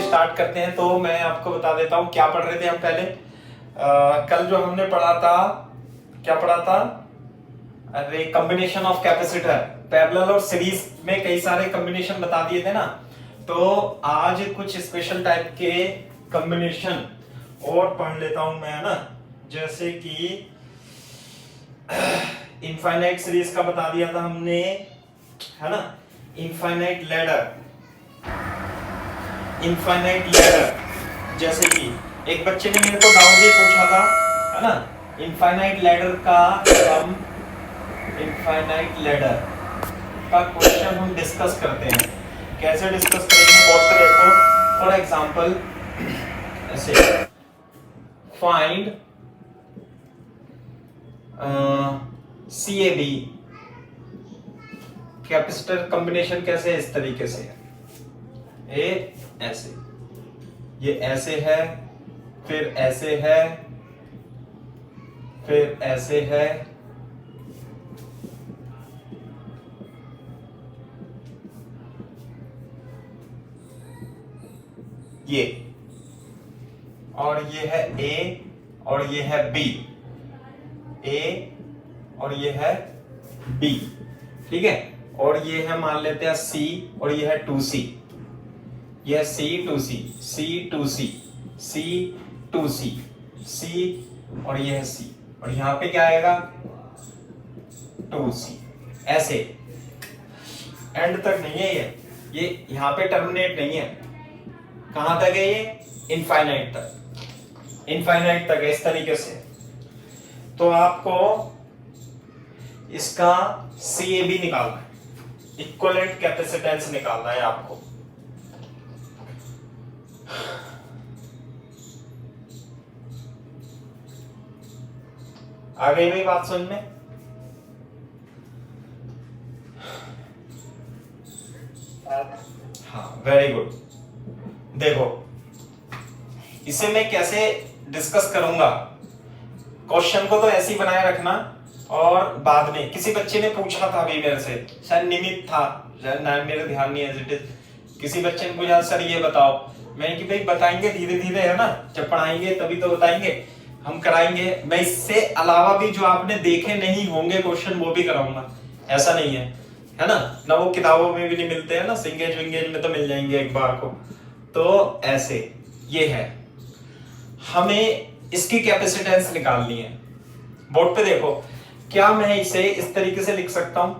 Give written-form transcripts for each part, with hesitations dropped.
Start करते हैं। तो मैं आपको बता देता हूँ क्या पढ़ रहे थे हम पहले। कल जो हमने पढ़ा था, क्या पढ़ा था? अरे कॉम्बिनेशन ऑफ कैपेसिटर, पैरेलल और सीरीज में कई सारे कॉम्बिनेशन बता दिए थे ना। तो आज कुछ स्पेशल टाइप के कॉम्बिनेशन और पढ़ लेता हूं मैं, है ना। जैसे कि इनफाइनाइट सीरीज का बता दिया था हमने, है ना। इनफाइनाइट लैडर, जैसे कि एक बच्चे ने मेरे को डाउट ये पूछा था, है ना। इनफाइनाइट लैडर का क्वेश्चन हम डिस्कस करते हैं। कैसे डिस्कस करेंगे? बोर्ड पे देखो। फॉर एग्जांपल ऐसे, फाइंड CAB कैपेसिटर कॉम्बिनेशन कैसे है? इस तरीके से है। ऐसे, ये ऐसे है, फिर ऐसे है, फिर ऐसे है, ये, और ये है A और ये है B, A और ये है B, ठीक है। और ये है मान लेते हैं C और ये है 2C, ये है C to C, C to C, C to C, C और ये है C, और यहां पे क्या आएगा? 2C। ऐसे एंड तक नहीं है ये यहां पे टर्मिनेट नहीं है। कहां तक है ये? इनफाइनाइट तक है, इस तरीके से। तो आपको इसका CAB निकालना है, इक्विवेलेंट कैपेसिटेंस निकालना है आपको। आ गई भाई बात समझ में? हाँ, वेरी गुड। देखो इसे मैं कैसे डिस्कस करूंगा। क्वेश्चन को तो ऐसे ही बनाए रखना, और बाद में किसी बच्चे ने पूछा था अभी मेरे से, शायद निमित था, शायद मेरे ध्यान नहीं है। किसी बच्चे ने पूछा सर ये बताओ। मैंने कि भाई बताएंगे धीरे धीरे, है ना। जब पढ़ाएंगे तभी तो बताएंगे, हम कराएंगे। मैं इससे अलावा भी जो आपने देखे नहीं होंगे क्वेश्चन वो भी कराऊंगा, ऐसा नहीं है ना। वो किताबों में भी नहीं मिलते हैं ना, सिंगेज विंगेज में तो मिल जाएंगे एक बार को। तो ऐसे ये है, हमें इसकी कैपेसिटेंस निकालनी है। बोर्ड पे देखो, क्या मैं इसे इस तरीके से लिख सकता हूं?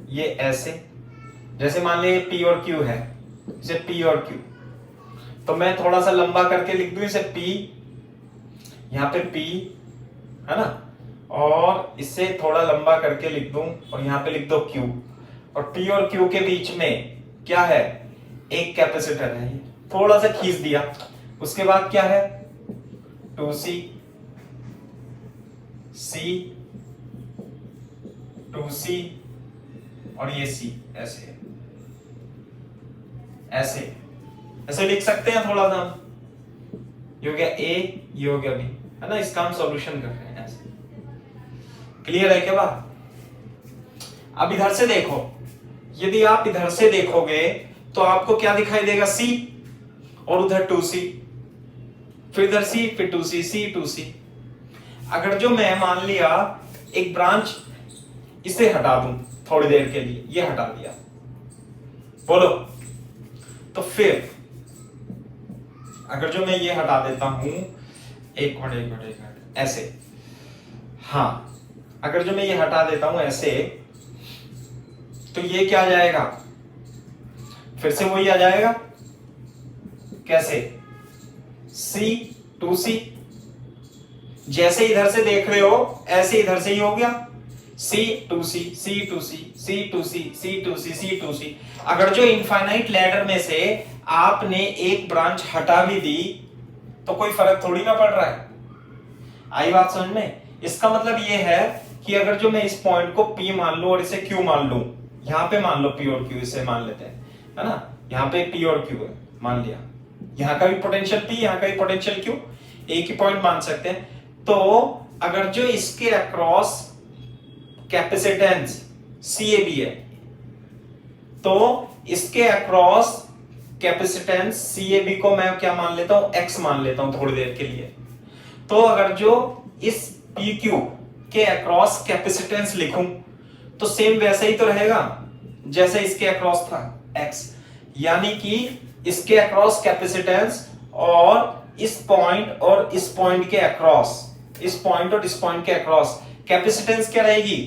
ये ऐसे, जैसे मान लीजिए P और Q है, इसे P और Q, तो मैं थोड़ा सा लंबा करके लिख दूं इसे P, यहां पे P, है ना, और इससे थोड़ा लंबा करके लिख दूं और यहां पे लिख दो Q, और P और Q के बीच में क्या है? एक कैपेसिटर है, थोड़ा सा खींच दिया। उसके बाद क्या है? 2C, C, 2C और ये C। ऐसे ऐसे लिख सकते हैं थोड़ा सा। ये हो गया A, ये हो गया B, है ना। इसका हम सॉल्यूशन कर रहे हैं ऐसे। क्लियर है क्या बात? अब इधर से देखो, यदि आप इधर से देखोगे तो आपको क्या दिखाई देगा? C और उधर 2C, फिर इधर C, फिर 2C, C 2C। अगर जो मैं मान लिया एक ब्रांच इसे हटा दूं थोड़ी देर के लिए, ये हटा दिया, बोलो, तो फिर अगर जो मैं ये हटा देता हूं, एक मिनट ऐसे, हाँ, अगर जो मैं ये हटा देता हूं ऐसे, तो ये क्या आ जाएगा? फिर से वही आ जाएगा। कैसे? C 2C, जैसे इधर से देख रहे हो ऐसे इधर से ही हो गया। C 2C, C 2C, C 2C, C 2C, C 2C। अगर जो इनफाइनाइट लैडर में से आपने एक ब्रांच हटा भी दी तो कोई फर्क थोड़ी ना पड़ रहा है। आई बात समझ में? इसका मतलब ये है कि अगर जो मैं इस पॉइंट को P मान लूं और इसे Q मान लूं, यहाँ पे मान लो पी और क्यू, इसे मान लेते हैं, है ना, यहाँ पे पी और क्यू है मान लिया, यहाँ का भी पोटेंशियल पी, यहाँ का भी पोटेंशियल क्यू, एक ही पॉइंट मान सकते हैं। तो अगर जो इसके अक्रॉस कैपेसिटेंस CAB है, तो इसके अक्रॉस कैपेसिटेंस CAB को मैं क्या मान लेता हूं, x मान लेता हूं थोड़ी देर के लिए। तो अगर जो इस PQ के अक्रॉस कैपेसिटेंस लिखूं तो सेम वैसे ही तो रहेगा जैसे इसके अक्रॉस था x, यानी कि इसके अक्रॉस कैपेसिटेंस और इस पॉइंट के अक्रॉस, इस पॉइंट और इस पॉइंट के अक्रॉस कैपेसिटेंस क्या रहेगी,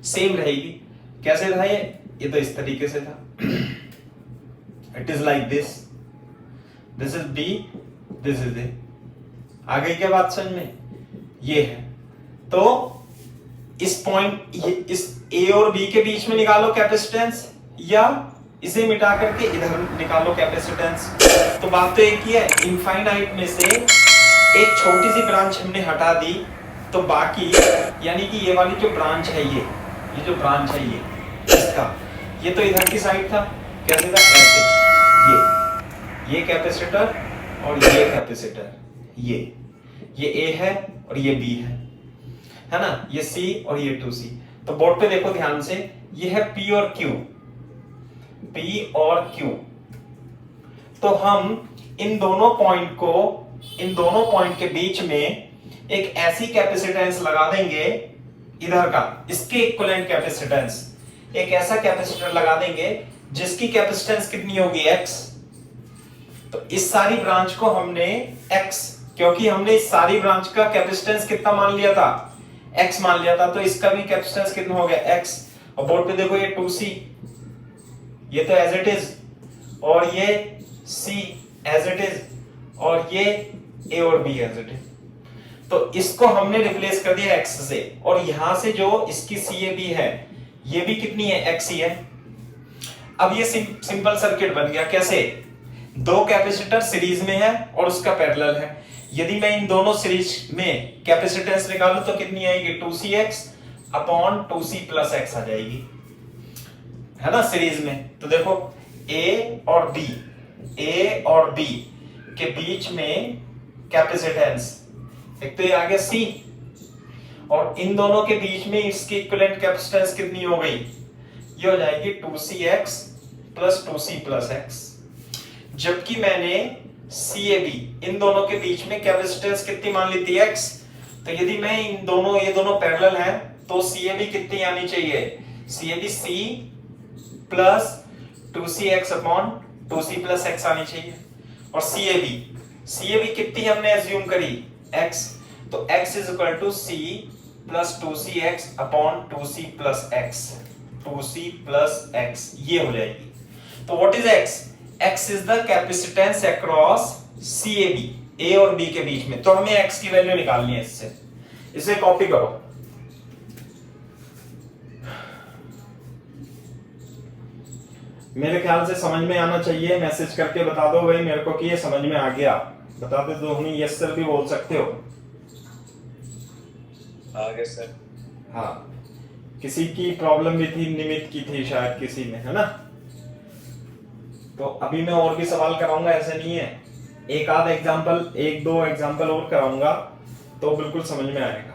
सेम रहेगी। कैसे था ये तो इस तरीके से था, it is like this is B, this is A। आ गई क्या बात समझ में? ये है। तो इस पॉइंट, इस A और B के बीच में निकालो कैपेसिटेंस, या इसे मिटा करके इधर निकालो कैपेसिटेंस। तो बात तो एक ही है, इनफाइनाइट में से एक छोटी सी ब्रांच हमने हटा दी, तो बाकी यानी कि ये वाली जो ब्रांच है, ये जो ब्रांच है ये इसका, ये तो इधर की साइड था, कैसे था, ऐसे, ये कैपेसिटर और ये कैपेसिटर, ये A है और ये B है ना, ये C और ये 2C। तो बोर्ड पे देखो ध्यान से, ये है P और Q, P और Q। तो हम इन दोनों पॉइंट के बीच में एक ऐसी कैपेसिटेंस लगा देंगे, इधर का इसके इक्विवेलेंट कैपेसिटेंस, एक ऐसा कैपेसिटर लगा देंगे जिसकी कैपेसिटेंस कितनी होगी, x। तो इस सारी ब्रांच को हमने x, क्योंकि हमने इस सारी ब्रांच का कैपेसिटेंस कितना मान लिया था, x मान लिया था, तो इसका भी कैपेसिटेंस कितना हो गया, x। और बोर्ड पे देखो ये 2C, ये तो एज इट इज, और ये C एज इट इज, और ये A और B एज इट इज। तो इसको हमने रिप्लेस कर दिया x से, और यहां से जो इसकी CAB है, ये भी कितनी है, x ही है। अब ये सिंपल सर्किट बन गया। कैसे? दो कैपेसिटर सीरीज में है और उसका पैरेलल है। यदि मैं इन दोनों सीरीज में कैपेसिटेंस निकालूं तो कितनी आएगी, 2CX upon 2C plus x आ जाएगी, है ना, सीरीज में। तो देखो A और B के बीच में कैपेसिटेंस, एक तो ये आ गया C, और इन दोनों के बीच में इसकी इक्विवेलेंट कैपेसिटेंस कितनी हो गई, ये हो जाएगी 2CX plus 2C plus x। जबकि मैंने CAB, इन दोनों के बीच में कैपेसिटेंस कितनी मान ली थी, x। तो यदि मैं ये दोनों पैरेलल हैं, तो CAB कितनी आनी चाहिए, CAB C plus 2CX upon 2C plus x आनी चाहिए। और CAB कितनी हमने एज्यूम करी, x। तो x is equal to C plus 2CX upon 2C plus x, 2C plus x, ये हो जाएगी। तो what is x? x is the capacitance across CAB, A और B के बीच में। तो हमें x की वैल्यू निकालनी है इससे, इसे कॉपी करो। मेरे ख्याल से समझ में आना चाहिए, मैसेज करके बता दो भाई मेरे को कि ये समझ में आ गया, बता दो। दोनों यस सर भी बोल सकते हो। आ गया सर। हाँ, किसी की प्रॉब्लम भी थी, निमित की थी शायद किसी में, है ना। तो अभी मैं और भी सवाल कराऊंगा, ऐसे नहीं है, एक आध एग्जांपल, एक दो एग्जांपल और कराऊंगा तो बिल्कुल समझ में आएगा।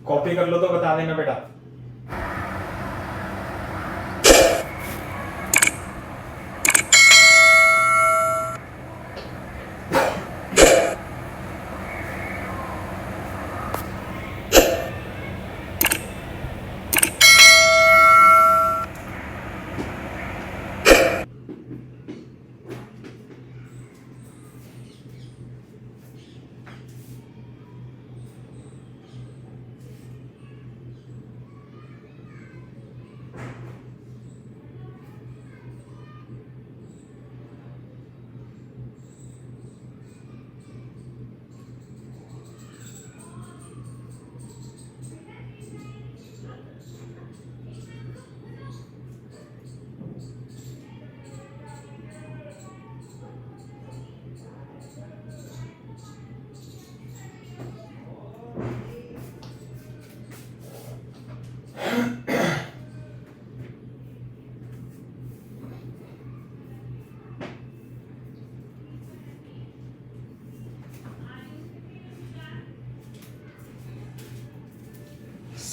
कॉपी कर लो तो बता देना बेटा।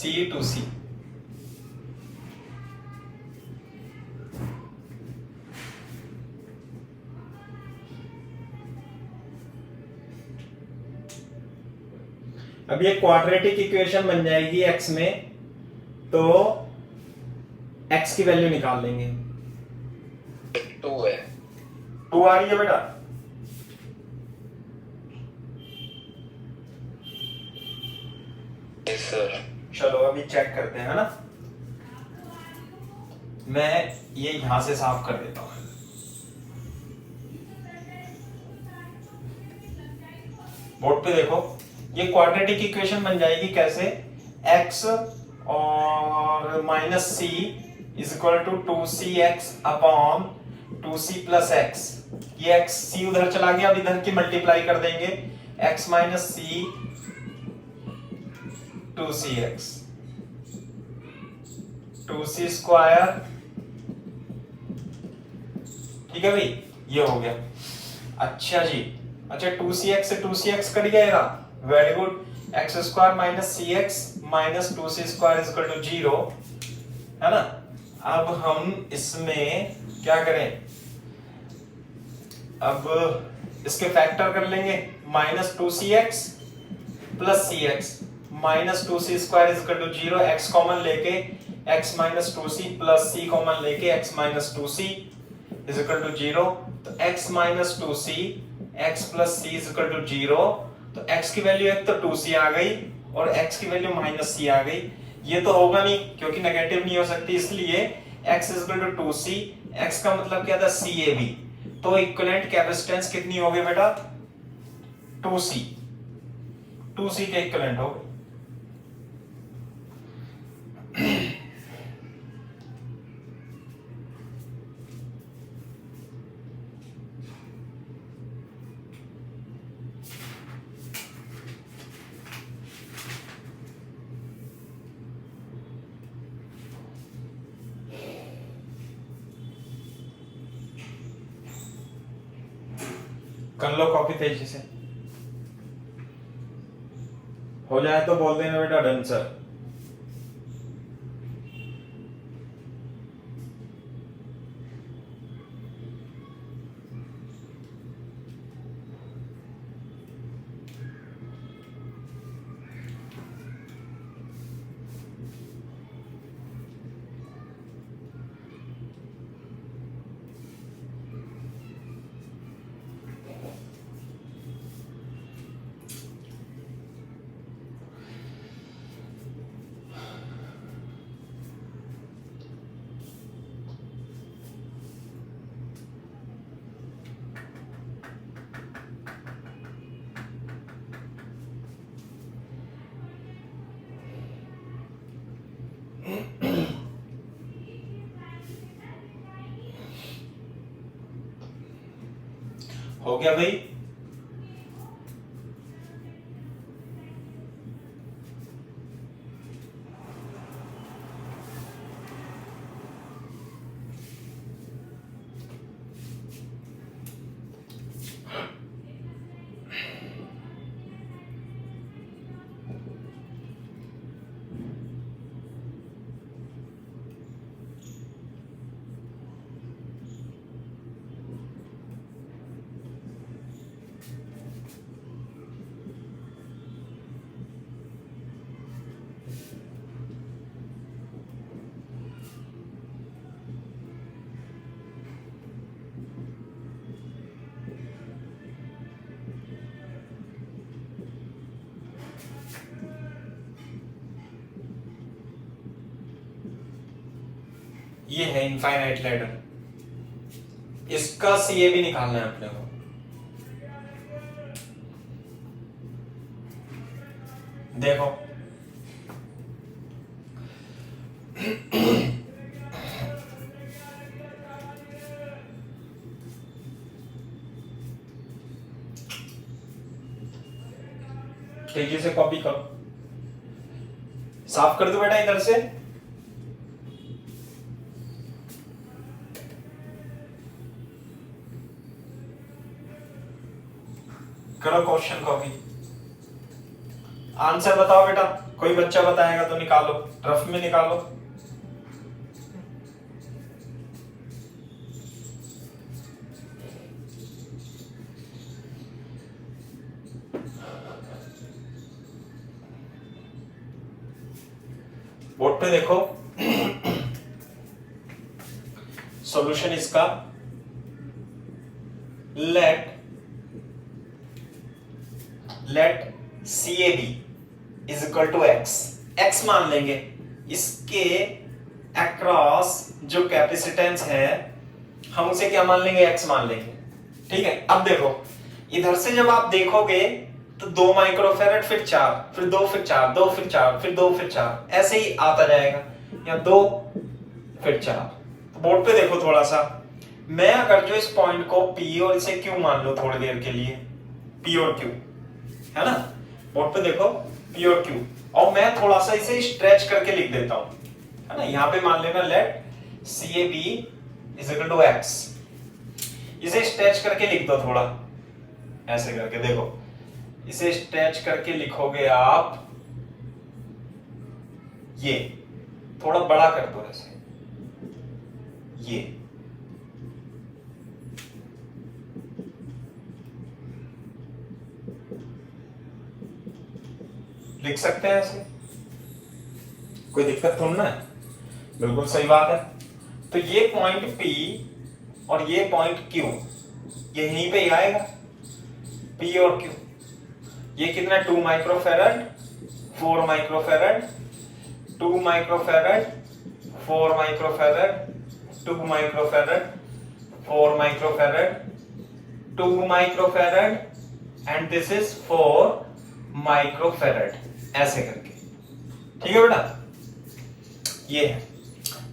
C to C। अब ये क्वाड्रेटिक इक्वेशन बन जाएगी x में, तो x की वैल्यू निकाल लेंगे। 2 है। 2 आ रही है बेटा? Yes sir. चलो अभी चेक करते हैं, है ना। मैं ये यहां से साफ कर देता हूं। बोर्ड पे देखो, ये क्वाड्रेटिक इक्वेशन बन जाएगी कैसे, x और minus c is equal to 2cx upon 2c plus x. ये x c उधर चला गया, अब इधर की मल्टीप्लाई कर देंगे, x माइनस सी 2cx 2c स्क्वायर। ठीक है भाई, ये हो गया। अच्छा जी, अच्छा 2cx से 2cx कट जाएगा, very good. X square minus c x minus 2c square is equal to 0, है ना। अब हम इसमें क्या करें, अब इसके फैक्टर कर लेंगे, minus 2cx plus c x minus 2c square is equal to 0, x common लेके x minus 2c plus c common लेके x minus 2c is equal to 0। तो x minus 2c x plus c is equal to 0। तो x की value एक तो 2c आ गई और x की वैल्यू माइनस c आ गई। ये तो होगा नहीं क्योंकि नेगेटिव नहीं हो सकती, इसलिए x is equal to 2c। x का मतलब क्या था, CAB। तो इक्विवेलेंट कैपेसिटेंस कितनी हो गई बेटा, 2c। 2c के इक्विवेलेंट हो गए। कर लो कॉपी तेजी से, हो जाए तो बोल देना बेटा डन सर। हो गया भाई, ये है इनफाइनाइट लैडर, इसका सीए भी निकालना है अपने को। देखो तेजी से कॉपी करो, साफ कर दो बेटा इधर से। करो क्वेश्चन कॉपी। आंसर बताओ बेटा, कोई बच्चा बताएगा तो निकालो, रफ में निकालो। बोर्ड पे देखो, सॉल्यूशन इसका, let CAB is equal to x मान लेंगे, इसके अक्रॉस जो कैपेसिटेंस है हम उसे क्या मान लेंगे, एक्स मान लेंगे। ठीक है, अब देखो इधर से जब आप देखोगे तो 2 माइक्रोफेरेड, फिर 4, फिर 2, फिर 4, 2 फिर 4, फिर 2 फिर 4, ऐसे ही आता जाएगा, या 2 फिर 4। तो बोर्ड पे देखो थोड़ा सा, मैं अगर जो इस पॉइंट को P और इसे Q मान लो थोड़ी देर के लिए, P और Q है ना, बोर्ड पे देखो P और Q, और मैं थोड़ा सा इसे स्ट्रेच करके लिख देता हूं, है ना, यहां पे मान लेना let CAB is equal to x, इसे स्ट्रेच करके लिख दो थोड़ा ऐसे करके, देखो इसे स्ट्रेच करके लिखोगे आप, ये थोड़ा बड़ा कर दो ऐसे, ये लिख सकते हैं ऐसे, कोई दिक्कत थोड़ी ना है, बिल्कुल सही बात है। तो ये पॉइंट P और ये पॉइंट Q ये यहीं पे ही आएगा, P और Q, ये कितना 2 microfarad, 4 microfarad, 2 microfarad, 4 microfarad, 2 microfarad, 4 microfarad, 2 microfarad, and this is 4 microfarad, ऐसे करके। ठीक है बेटा, ये है।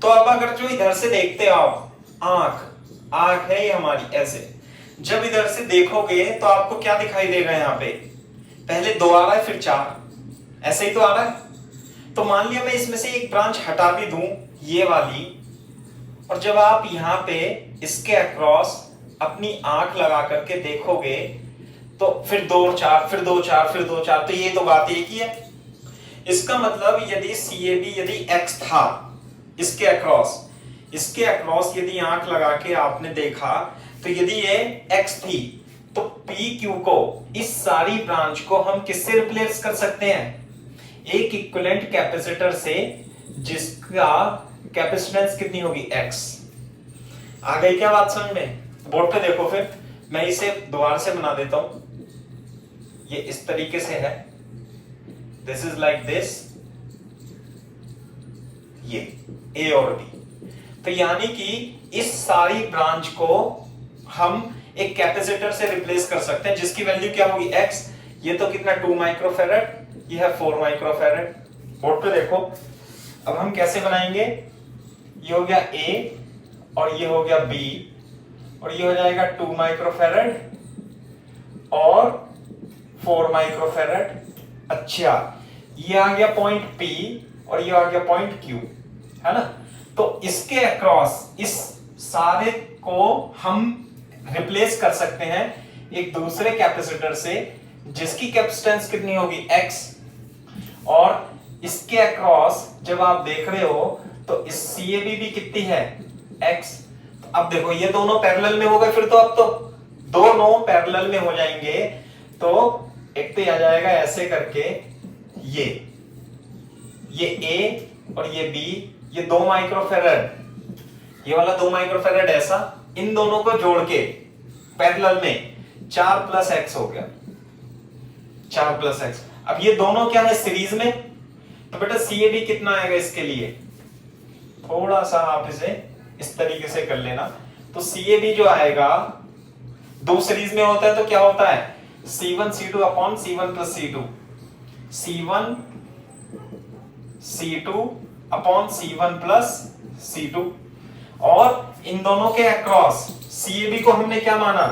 तो अब अगर जो इधर से देखते आओ, आंख है ये हमारी, ऐसे जब इधर से देखोगे तो आपको क्या दिखाई देगा, यहाँ पे पहले 2 आ रहा है, फिर 4, ऐसे ही तो आ रहा है। तो मान लिया मैं इसमें से एक ब्रांच हटा भी दूं, ये वाली, और जब आप यहाँ पे इसके अक्रॉस अपनी आंख लगा करके देखोगे तो फिर 2 और 4, फिर 2 4, फिर 2 4, तो ये तो बात एक ही है। इसका मतलब यदि CAB यदि x था, इसके अक्रॉस यदि आंख लगा के आपने देखा, तो यदि ये x थी तो PQ को, इस सारी ब्रांच को हम किससे रिप्लेस कर सकते हैं, एक इक्विवेलेंट कैपेसिटर से, जिसका कैपेसिटेंस कितनी होगी, x। आ गई क्या बात समझ में? बोर्ड पे देखो, फिर मैं इसे दोबारा से बना देता हूं, ये इस तरीके से है, दिस इज लाइक दिस, ये A और B। तो यानी कि इस सारी ब्रांच को हम एक कैपेसिटर से रिप्लेस कर सकते हैं, जिसकी वैल्यू क्या होगी, x। ये तो कितना 2 माइक्रोफेरेड, ये है 4 माइक्रोफेरेड। बोर्ड पे देखो, अब हम कैसे बनाएंगे, ये हो गया A और ये हो गया B, और ये हो जाएगा 2 माइक्रोफेरेड और 4 माइक्रोफेरेड। अच्छा, ये आ गया पॉइंट P और ये आ गया पॉइंट Q, है ना। तो इसके अक्रॉस इस सारे को हम रिप्लेस कर सकते हैं एक दूसरे कैपेसिटर से, जिसकी कैपेसिटेंस कितनी होगी, x, और इसके अक्रॉस जब आप देख रहे हो तो इस CAB भी कितनी है, x। अब देखो ये दोनों पैरेलल में हो गए, फिर तो अब तो दोनों पैरेलल में हो जाएंगे, तो एक तो आ जाएगा ऐसे करके, ये A और ये B, ये 2 माइक्रोफेरेड, ये वाला 2 माइक्रोफेरेड ऐसा, इन दोनों को जोड़ के पैरेलल में 4 प्लस x हो गया, 4 प्लस x। अब ये दोनों क्या है, सीरीज में, तो बेटा CAB कितना आएगा इसके लिए, थोड़ा सा आप इसे इस तरीके से कर लेना। तो CAB जो आएगा, दो सीरीज में होता है तो क्या होता है, C1 C2 upon C1 plus C2, C1 C2 upon C1 plus C2, और इन दोनों के अक्रॉस CAB को हमने क्या माना,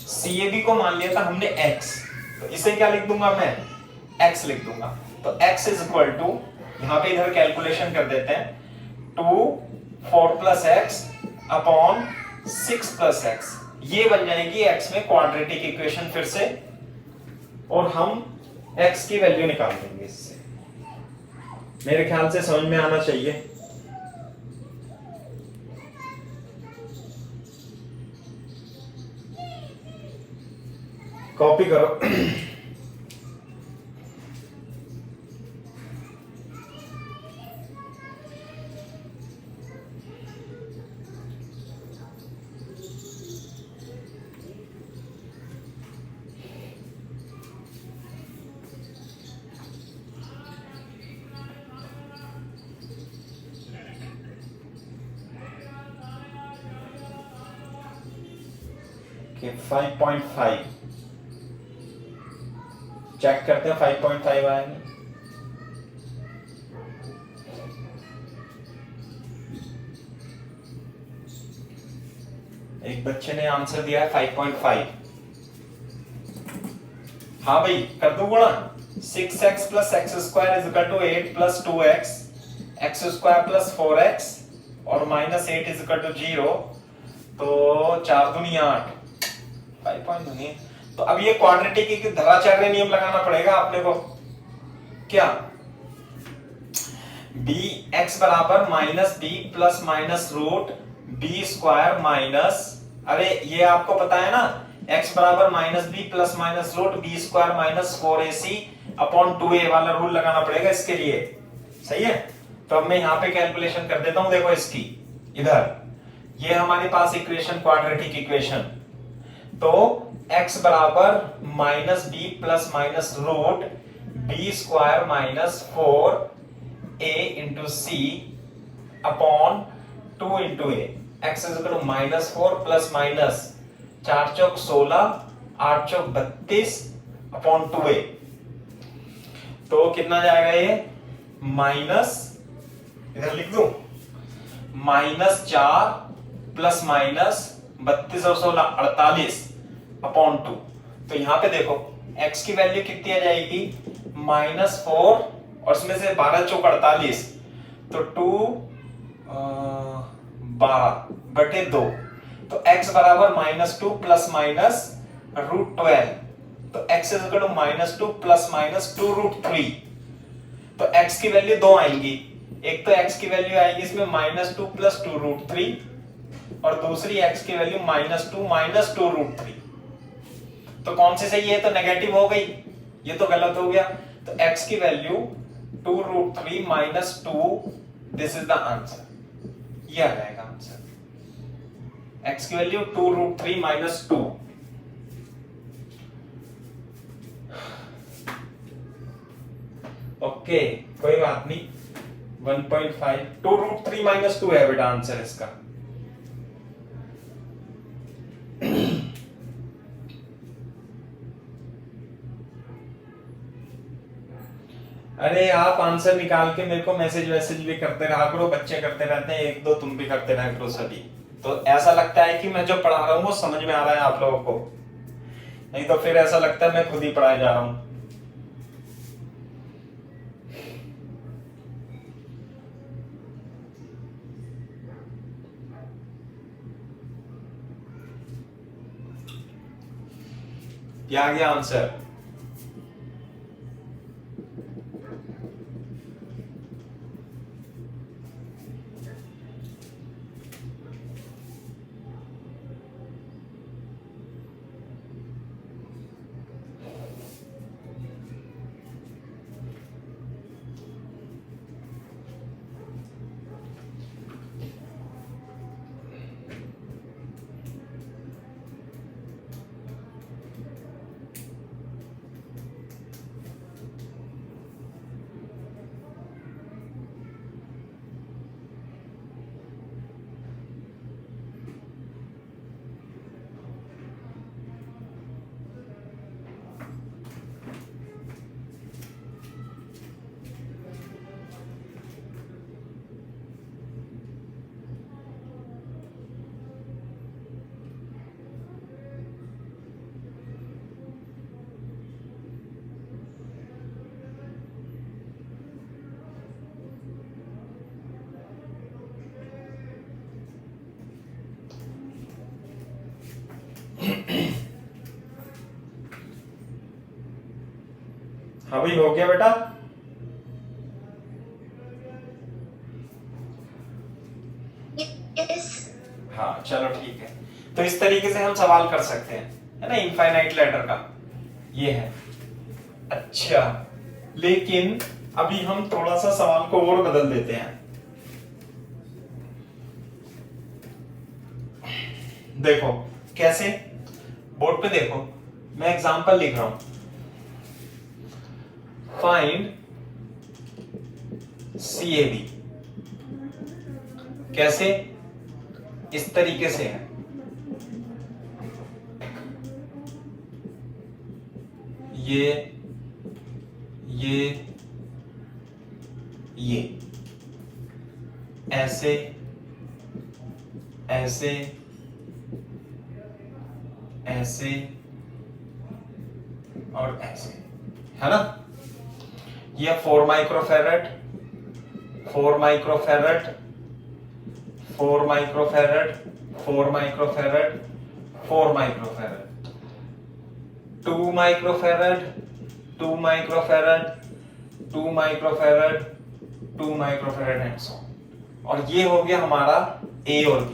CAB को मान लिया था हमने x, तो इसे क्या लिख दूंगा मैं, x लिख दूंगा। तो x इज इक्वल टू, यहां पे इधर कैलकुलेशन कर देते हैं, 2 4 plus x upon 6 plus x, ये बन जाएगी x में क्वाड्रेटिक इक्वेशन फिर से, और हम x की वैल्यू निकाल देंगे इससे। मेरे ख्याल से समझ में आना चाहिए। कॉपी करो। कि 5.5 चेक करते हैं 5.5 आएंगे। एक बच्चे ने आंसर दिया है 5.5। हाँ भाई कर दो गुणा। 6x plus x square is equal to 8 plus 2x x square plus 4x और माइनस 8 इज इक्वल टू 0। तो 4 दूनी 8, 5 दूनी। तो अब ये क्वाड्रेटिक की धराचार्य नियम लगाना पड़ेगा अपने को। क्या बी एक्स बराबर minus b plus minus root b square minus, अरे ये आपको पता है ना, x बराबर minus b plus minus root b square minus 4ac upon 2a वाला रूल लगाना पड़ेगा इसके लिए। सही है। तो अब मैं यहाँ पे कैलकुलेशन कर देता हूं। देखो इसकी इधर ये हमारे पास इक्वेशन क्वाड्रेटिक इक्वेशन। तो x बराबर minus b plus minus root b square minus 4a into c upon 2 into a. X is equal to minus 4 plus minus 4 चौक 16 8 चौक 32 अपॉन 2a। तो कितना जाएगा ये माइनस, इधर लिख दूं, माइनस 4 प्लस माइनस 32 और 16 48 अपॉन 2। तो यहां पे देखो x की वैल्यू कितनी आ जाएगी माइनस 4 और इसमें से 12 चौक 48, तो 12/2। तो x बराबर माइनस 2 प्लस माइनस रूट 12। तो x is equal to minus 2 plus minus 2 root 3। तो x की वैल्यू दो आएंगी। एक तो x की वैल्यू आएगी इसमें माइनस 2 प्लस 2 रूट 3 और दूसरी x की वैल्यू माइनस 2 माइनस 2 रूट 3। तो कौन सी सही है? तो नेगेटिव हो गई, ये तो गलत हो गया। तो x की value 2 root 3 minus 2, this is the answer. ये आ जाएगा आंसर। x की वैल्यू 2 रूट 3 माइनस 2। ओके कोई बात नहीं। 1.5 2 रूट 3 माइनस 2 है बेटा आंसर इसका। अरे आप आंसर निकाल के मेरे को मैसेज वैसेज भी करते रहा करो, बच्चे करते रहते हैं, एक दो तुम भी करते रहा करो सभी। तो ऐसा लगता है कि मैं जो पढ़ा रहा हूँ वो समझ में आ रहा है आप लोगों को, नहीं तो फिर ऐसा लगता है मैं खुद ही पढ़ाए जा रहा हूं। क्या आ गया आंसर? भाई हो गया बेटा? यस। हाँ चलो ठीक है। तो इस तरीके से हम सवाल कर सकते हैं, है ना, इनफाइनाइट लैडर का ये है। अच्छा, लेकिन अभी हम थोड़ा सा सवाल को और बदल देते हैं। देखो कैसे, बोर्ड पे देखो, मैं एग्जांपल लिख रहा हूं। Find CAB। कैसे? इस तरीके से है। ये ऐसे ऐसे ऐसे और ऐसे, है ना। ये 4 microfarad 4 microfarad 4 microfarad 4 microfarad 4 microfarad 2 microfarad 2 microfarad 2 microfarad 2 microfarad and so on. और ये हो गया हमारा A और B।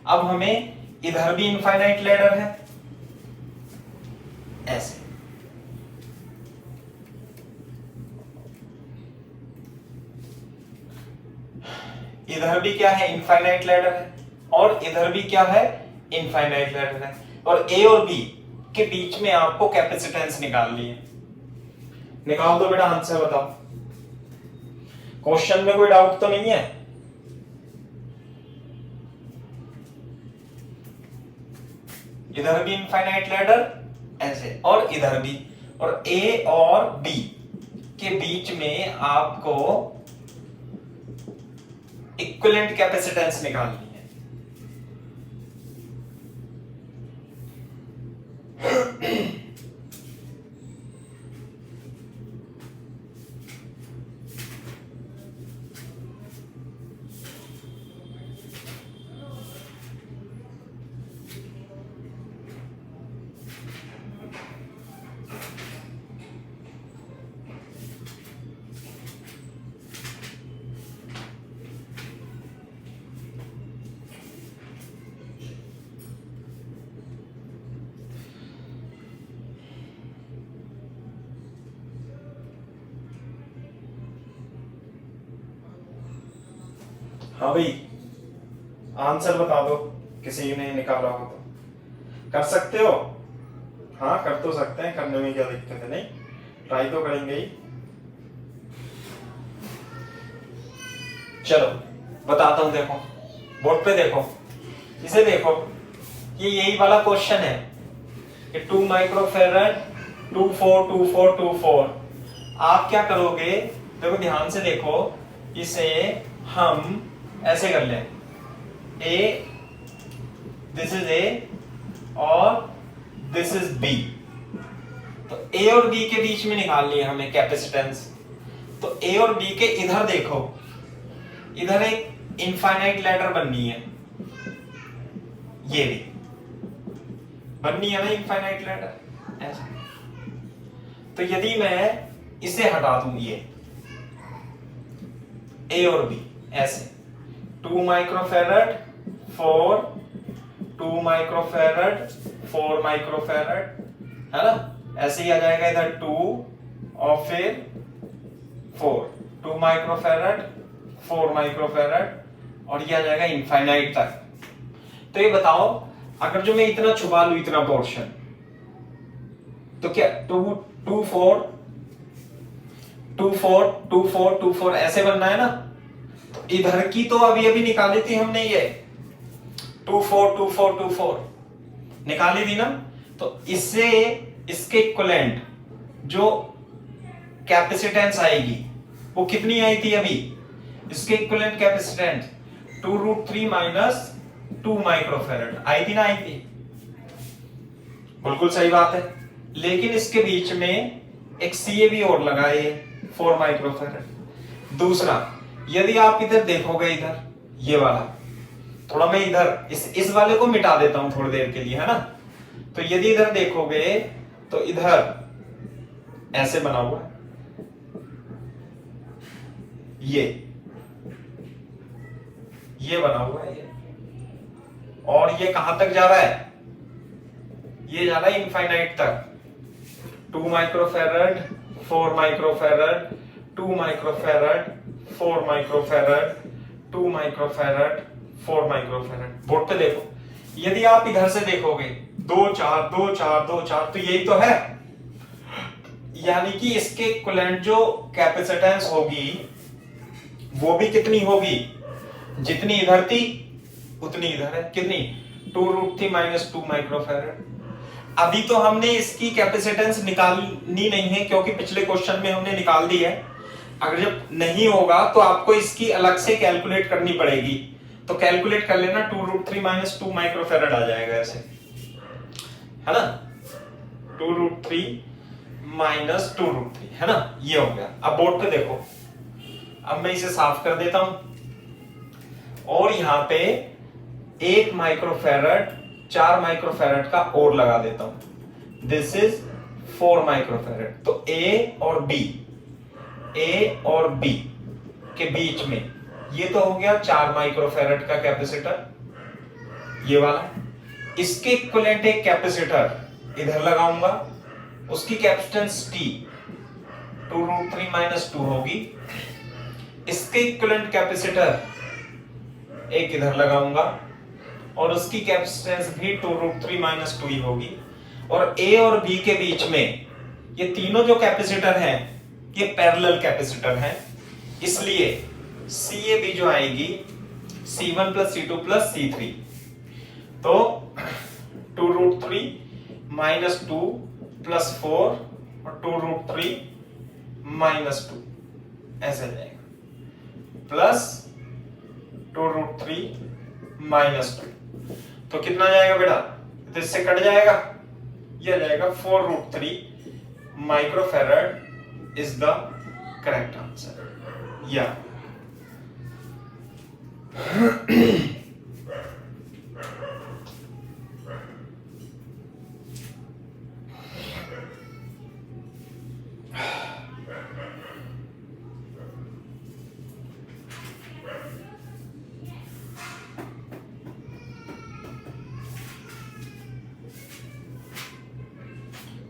अब हमें इधर भी इनफाइनाइट लैडर है ऐसे, इधर भी क्या है, इनफाइनाइट लैडर है, और इधर भी क्या है, इनफाइनाइट लैडर है। और A और B के बीच में आपको कैपेसिटेंस निकालनी है। निकाल दो बेटा, आंसर बताओ। क्वेश्चन में कोई डाउट तो नहीं है? इधर भी इनफाइनाइट लैडर ऐसे, और इधर भी, और A और B के बीच में आपको इक्विवेलेंट कैपेसिटेंस निकालनी है। हाँ भाई, आंसर बता दो, किसी ने निकाला हो तो। कर सकते हो? हाँ कर तो सकते हैं, करने में क्या दिक्कत है, नहीं ट्राई तो करेंगे ही। चलो बताता हूं, देखो बोर्ड पे देखो, इसे देखो, ये यही वाला क्वेश्चन है कि 2 माइक्रोफैरड 2 4 2 4 2 4। आप क्या करोगे, देखो ध्यान से देखो, इसे हम ऐसे कर लें, A, दिस इज A और दिस इज B। तो A और B के बीच में निकालनी है हमें कैपेसिटेंस। तो A और B के इधर देखो, इधर एक इनफाइनाइट लैडर बननी है, ये भी बननी है ना इनफाइनाइट लैडर ऐसे। तो यदि मैं इसे हटा दूं, ये A और B ऐसे, 2 माइक्रोफैरड 4 2 माइक्रोफैरड 4 माइक्रोफैरड, है ना, ऐसे ही आ जाएगा इधर 2 और फिर 4 2 माइक्रोफैरड 4 माइक्रोफैरड, और ये आ जाएगा इनफाइनाइट तक। तो ये बताओ, अगर जो मैं इतना छुपा लूं, इतना पोर्शन, तो क्या 2 2 4 2 4 2 4 2 4 ऐसे बनना है ना। तो इधर की तो अभी अभी निकाली थी हमने, ये 2 4 2 4 2 4 निकाली थी ना। तो इससे इसके इक्विवेलेंट जो कैपेसिटेंस आएगी वो कितनी आई थी अभी, इसके इक्विवेलेंट कैपेसिटेंस 2√3 माइनस 2 माइक्रोफैरड आई थी ना, आई थी, बिल्कुल सही बात है। लेकिन इसके बीच में एक CAB और लगाए 4 माइक्रोफैरड। दूसरा, यदि आप इधर देखोगे, इधर ये वाला, थोड़ा मैं इधर इस वाले को मिटा देता हूं थोड़ी देर के लिए, है ना। तो यदि इधर देखोगे तो इधर ऐसे बना हुआ है, ये बना हुआ है ये, और ये कहां तक जा रहा है? ये जा रहा है इनफाइनाइट तक। 2 microfarad, 4 microfarad, 2 microfarad, 4 microfarad, 2 microfarad, 4 microfarad. Board पे देखो, यदि आप इधर से देखोगे 2 4 2 4 2 4, तो यही तो है। यानी कि इसके इक्विवेलेंट जो कैपेसिटेंस होगी वो भी कितनी होगी? जितनी इधर थी उतनी इधर है। कितनी? 2√3 - 2 माइक्रोफैरड। अभी तो हमने इसकी कैपेसिटेंस निकालनी नहीं है, क्योंकि पिछले क्वेश्चन में हमने निकाल दी है। अगर जब नहीं होगा तो आपको इसकी अलग से कैलकुलेट करनी पड़ेगी। तो कैलकुलेट कर लेना, 2√3 - 2 माइक्रोफैरड आ जाएगा ऐसे, है ना? 2√3 - 2√3, है ना? ये हो गया। अब बोर्ड पे देखो, अब मैं इसे साफ कर देता हूं, और यहां पे 1 माइक्रोफैरड 4 माइक्रोफैरड का और लगा देता हूं। This is 4 microfarad. तो ए और बी के बीच में ये तो हो गया 4 माइक्रोफैरड का कैपेसिटर, ये वाला। इसके इक्विवेलेंट एक कैपेसिटर इधर लगाऊंगा, उसकी कैपेसिटेंस T 2√3 - 2 होगी। इसके इक्विवेलेंट कैपेसिटर एक इधर लगाऊंगा, और उसकी कैपेसिटेंस भी 2√3 - 2 ही होगी। और ए और बी के बीच में ये तीनों जो कैपेसिटर हैं ये पैरेलल कैपेसिटर हैं, इसलिए CAB जो आएगी C1 + C2 + C3। तो 2√3 - 2 + 4 और 2√3 - 2 ऐसे जाएगा, प्लस 2√3 - 2। तो कितना जाएगा बेटा? तो इससे कट जाएगा, यह जाएगा 4√3 microfarad is the correct answer. या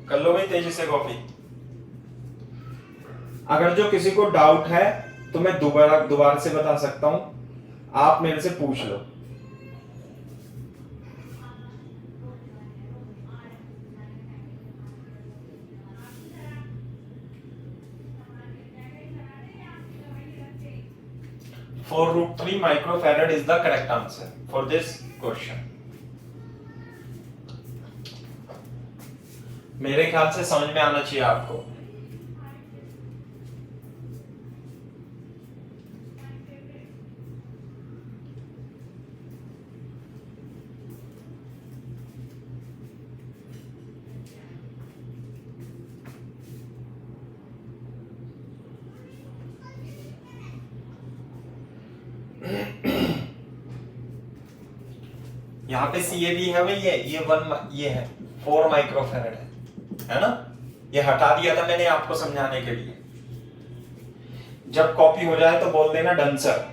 कर लो भाई तेजी से कॉपी। अगर जो किसी को डाउट है तो मैं दोबारा से बता सकता हूं, आप मेरे से पूछ लो। (4√3 microfarad is the correct answer for this question. मेरे ख्याल से समझ में आना चाहिए आपको। यहाँ पे CAB है भाई, ये है 4 माइक्रोफैरड है ना? ये हटा दिया था मैंने आपको समझाने के लिए। जब कॉपी हो जाए तो बोल देना done sir.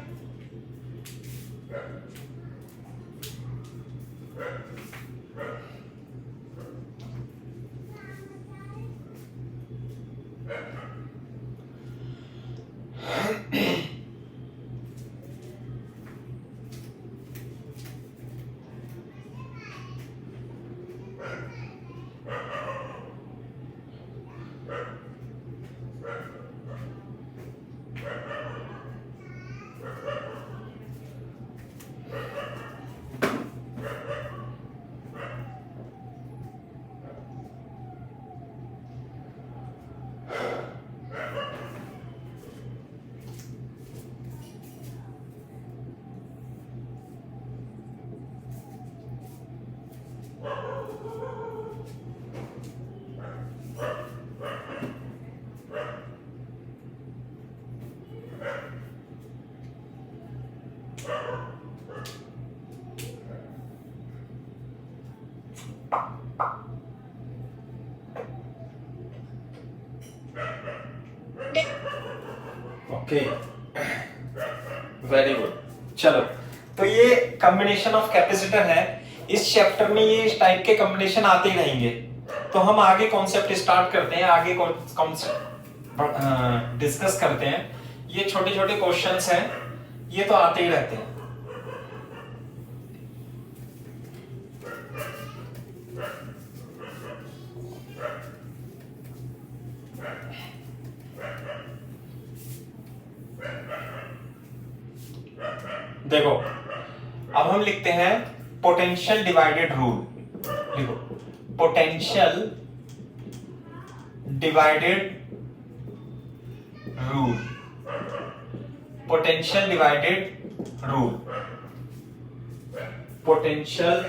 Okay very good. चलो, तो ये कॉम्बिनेशन ऑफ कैपेसिटर है। इस चैप्टर में ये इस टाइप के कॉम्बिनेशन आते ही रहेंगे। तो हम आगे कॉन्सेप्ट स्टार्ट करते हैं, आगे कॉन्सेप्ट डिस्कस करते हैं। ये छोटे छोटे क्वेश्चंस हैं, ये तो आते ही रहते हैं। देखो, अब हम लिखते हैं पोटेंशियल डिवाइडेड रूल। लिखो, potential divided rule, potential divided rule, potential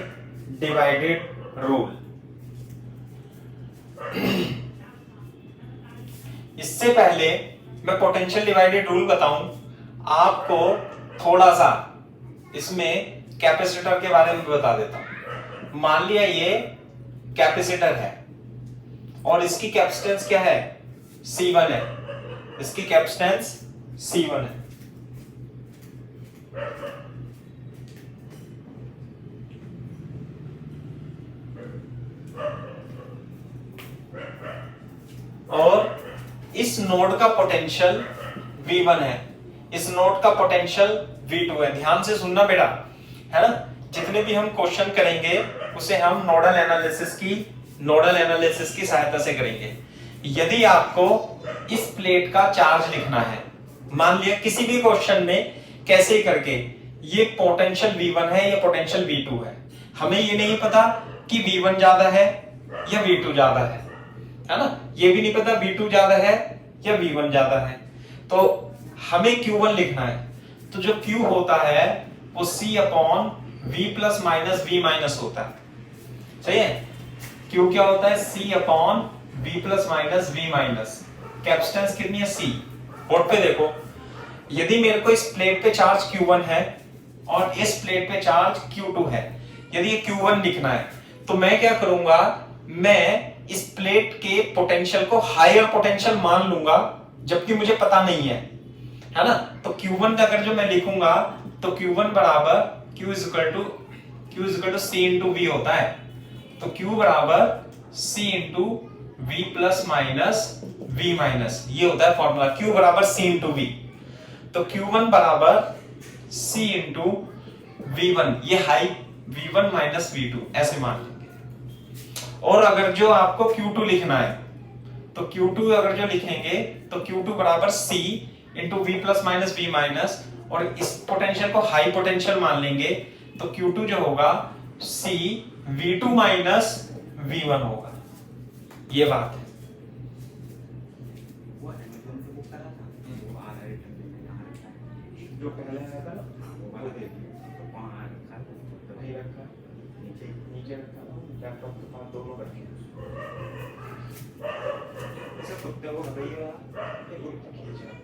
divided rule. इससे पहले मैं पोटेंशियल डिवाइडेड रूल बताऊं, आपको थोड़ा सा इसमें कैपेसिटर के बारे में बता देता हूं। मान लिया ये कैपेसिटर है और इसकी कैपेसिटेंस क्या है, C1 है। इसकी कैपेसिटेंस C1 है। और इस नोड का पोटेंशियल V1 है, इस नोड का पोटेंशियल V2 है। ध्यान से सुनना बेटा, है ना। जितने भी हम क्वेश्चन करेंगे उसे हम नोडल एनालिसिस की सहायता से करेंगे। यदि आपको इस प्लेट का चार्ज लिखना है, मान लिया किसी भी क्वेश्चन में कैसे करके, ये पोटेंशियल V1 है, ये पोटेंशियल V2 है। हमें ये नहीं पता कि V1 ज्यादा है या V2 ज्यादा है ना। ये भी नहीं पता V2 ज्यादा है या V1 ज्यादा है। तो हमें Q1 लिखना है। तो जो Q होता है वो C upon V plus minus V minus होता है। सही है। Q क्या होता है, C upon V plus minus V minus. Capacitance कितनी है, C। बोर्ड पे देखो, यदि मेरे को इस प्लेट पे चार्ज Q1 है और इस प्लेट पे चार्ज Q2 है, यदि ये Q1 लिखना है तो मैं क्या करूंगा, मैं इस प्लेट के पोटेंशियल को हायर पोटेंशियल मान लूंगा, जबकि मुझे पता नहीं है ना। तो Q1 अगर जो मैं लिखूंगा तो Q1 बराबर Q is equal to C into V होता है। तो Q बराबर C into V plus minus V minus, ये होता है फॉर्मूला। Q बराबर C इंटू V। तो Q1 बराबर C इंटू V1, ये हाई V1 माइनस V2 ऐसे मान लेंगे। और अगर जो आपको Q2 लिखना है तो Q2 अगर जो लिखेंगे तो Q2 बराबर C into V plus minus V minus, और इस पोटेंशियल को हाई पोटेंशियल मान लेंगे तो Q2 जो होगा C V2 माइनस V1 होगा। ये बात है। जो पहले आया था ना वो वाला दे दिया, तो वहां रखा तो भाई रखा नीचे रखा, लैपटॉप के पास दोनों रखे। ऐसे कुत्ते को भगाइएगा, ये उल्टा खींचेगा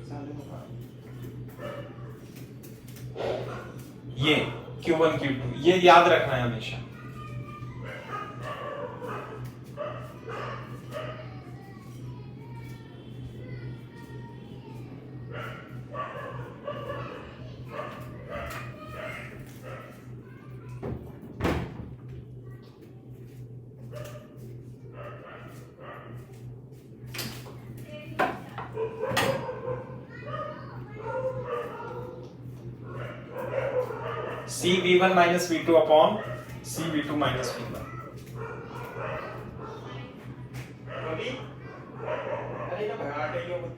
साले को। ये Q1 Q2 ये याद रखना है हमेशा। C V1 minus V2 upon C V2 minus V1। अरे ना भगा रही हो तो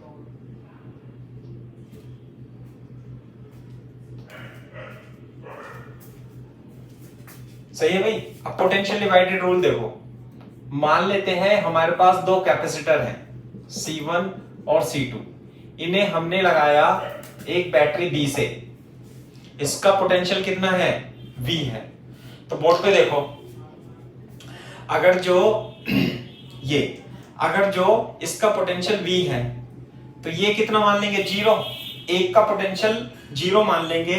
सही है भाई। अब पोटेंशियल डिवाइडेड रूल देखो, मान लेते हैं हमारे पास दो कैपेसिटर हैं C1 और C2, इन्हें हमने लगाया एक बैटरी B से। इसका पोटेंशियल कितना है, V है। तो बोर्ड पे देखो, अगर जो इसका पोटेंशियल V है तो ये कितना मान लेंगे, 0। एक का पोटेंशियल 0 मान लेंगे।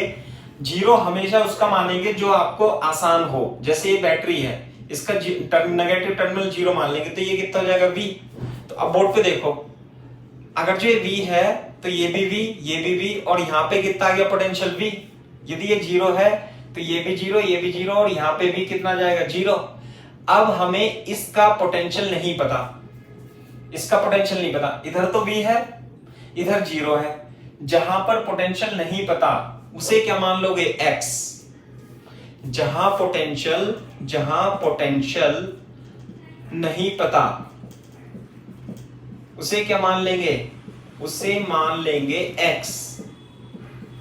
0 हमेशा उसका मानेंगे जो आपको आसान हो। जैसे ये बैटरी है, इसका नेगेटिव टर्मिनल 0 मान लेंगे, तो ये कितना हो जाएगा, V। तो अब बोर्ड पे देखो, अगर जो ये V है तो ये भी V, ये भी V, और यहाँ पे कितना आ गया पोटेंशियल V। यदि ये 0 है तो ये भी 0, ये भी 0, और यहाँ पे भी कितना जाएगा 0। अब हमें इसका पोटेंशियल नहीं पता, इसका पोटेंशियल नहीं पता। इधर तो V है, इधर 0 है। जहां पर पोटेंशियल नहीं पता उसे क्या मान लोगे, X। जहां पोटेंशियल नहीं पता उसे क्या मान लेंगे, उसे मान लेंगे X,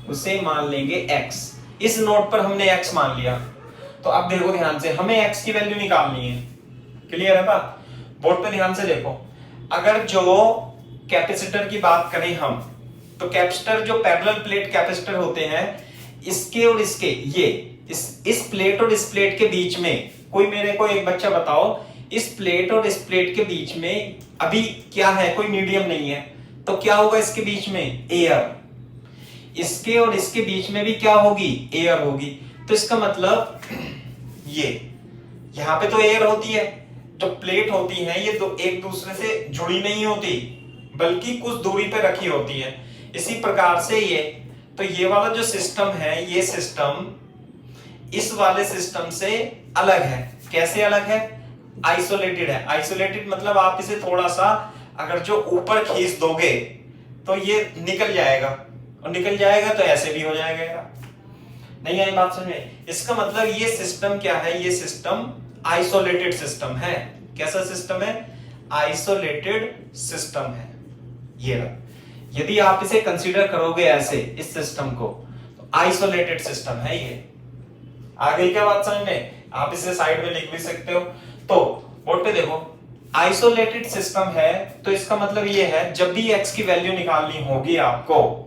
उसे मान लेंगे X। इस नोट पर हमने X मान लिया। तो अब देखो ध्यान से, हमें X की वैल्यू निकालनी है। क्लियर है बात? बोर्ड पे ध्यान से देखो। अगर जो कैपेसिटर की बात करें हम, तो कैपेसिटर जो पैरेलल प्लेट कैपेसिटर होते हैं, इसके और इसके, ये इस प्लेट और इस प्लेट के बीच में, कोई मेरे को एक बच्चा बताओ, इस प्लेट और इस प्लेट के बीच में अभी क्या है, कोई मीडियम नहीं है, तो क्या होगा इसके बीच में, एयर। इसके और इसके बीच में भी क्या होगी, एयर होगी। तो इसका मतलब ये यहां पे तो एयर होती है, जो प्लेट होती है ये दो एक दूसरे से जुड़ी नहीं होती, बल्कि कुछ दूरी पे रखी होती है। इसी प्रकार से ये वाला जो सिस्टम है, ये सिस्टम इस वाले सिस्टम से अलग है। कैसे अलग है, आइसोलेटेड है। आइसोलेटेड मतलब आप इसे थोड़ा सा अगर जो ऊपर खींच दोगे तो ये निकल जाएगा, और निकल जाएगा तो ऐसे भी हो जाएगा। नहीं आई बात समझ में? इसका मतलब ये सिस्टम क्या है, ये सिस्टम आइसोलेटेड सिस्टम है। कैसा सिस्टम है, आइसोलेटेड सिस्टम है ये। यदि आप इसे कंसीडर करोगे ऐसे, इस सिस्टम को, तो आइसोलेटेड सिस्टम है ये। आ गई क्या बात समझ में? आप इसे साइड में लिख भी सकते हो। तो बोर्ड पे देखो, आइसोलेटेड सिस्टम है, तो इसका मतलब ये है जब भी x की वैल्यू निकालनी होगी आपको,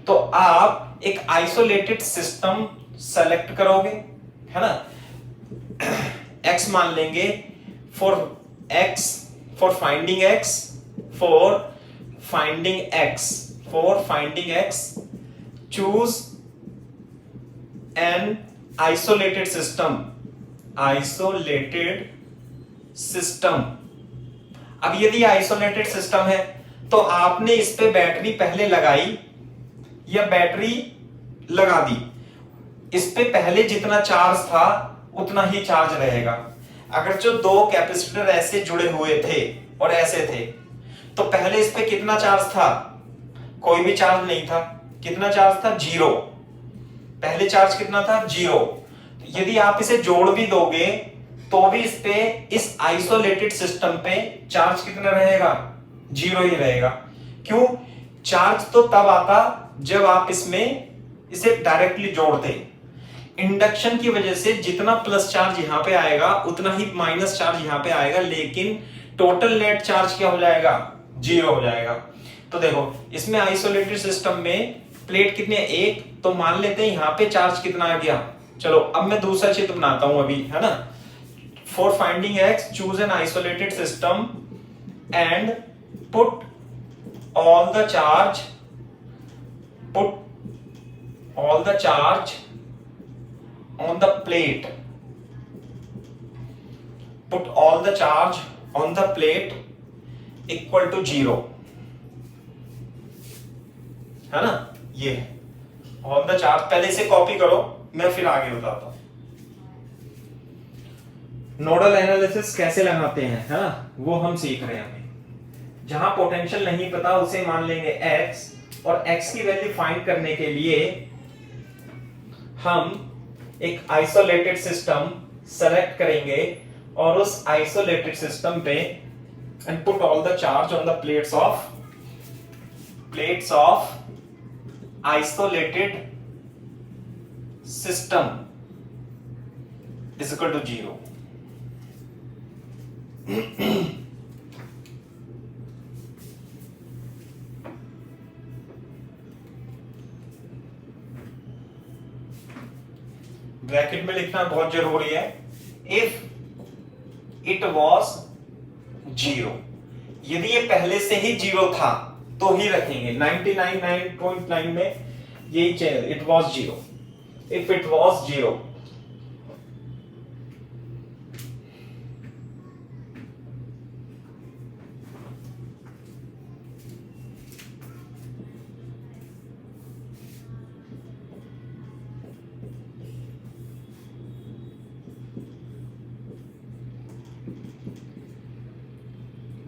तो आप एक आइसोलेटेड सिस्टम सेलेक्ट करोगे, है ना। x मान लेंगे for finding x, choose an isolated system. अब यदि आइसोलेटेड सिस्टम है तो आपने इस पे बैटरी पहले लगाई या बैटरी लगा दी, इस पे पहले जितना चार्ज था उतना ही चार्ज रहेगा। अगर जो दो कैपेसिटर ऐसे जुड़े हुए थे और ऐसे थे, तो पहले इस पे कितना चार्ज था, कोई भी चार्ज नहीं था। कितना चार्ज था, 0। पहले चार्ज कितना था, 0। यदि आप इसे जोड़ भी दोगे तो भी इस पे, इस आइसोलेटेड सिस्टम पे चार्ज कितना रहेगा, 0 ही रहेगा। क्यों? चार्ज तो तब आता जब आप इसमें इसे डायरेक्टली जोड़ते। इंडक्शन की वजह से जितना प्लस चार्ज यहां पे आएगा उतना ही माइनस चार्ज यहां पे आएगा, लेकिन टोटल नेट चार्ज क्या हो जाएगा, 0 हो जाएगा। तो देखो इसमें आइसोलेटेड सिस्टम में प्लेट कितनी है, 1, तो मान लेते हैं यहां पे चार्ज कितना आ गया। चलो अब मैं दूसरा चित्र बनाता हूं अभी, है ना। For finding x, choose an isolated system and put all the charge on the plate, put all the charge on the plate equal to 0, है ना। ये ऑन द चार्ज, पहले इसे कॉपी करो, मैं फिर आगे बताता हूं। नोडल एनालिसिस कैसे लगाते हैं, है ना, वो हम सीख रहे हैं अभी। जहां पोटेंशियल नहीं पता उसे मान लेंगे x, और x की वैल्यू फाइंड करने के लिए हम एक आइसोलेटेड सिस्टम सेलेक्ट करेंगे और उस आइसोलेटेड सिस्टम पे and put all the charge on the plates of isolated system is equal to 0। Bracket में लिखना बहुत जरूरी है। इफ इट वॉज 0, यदि ये पहले से ही 0 था तो ही रखेंगे। 99.9 में यही चाहिए, it was 0। If it was 0,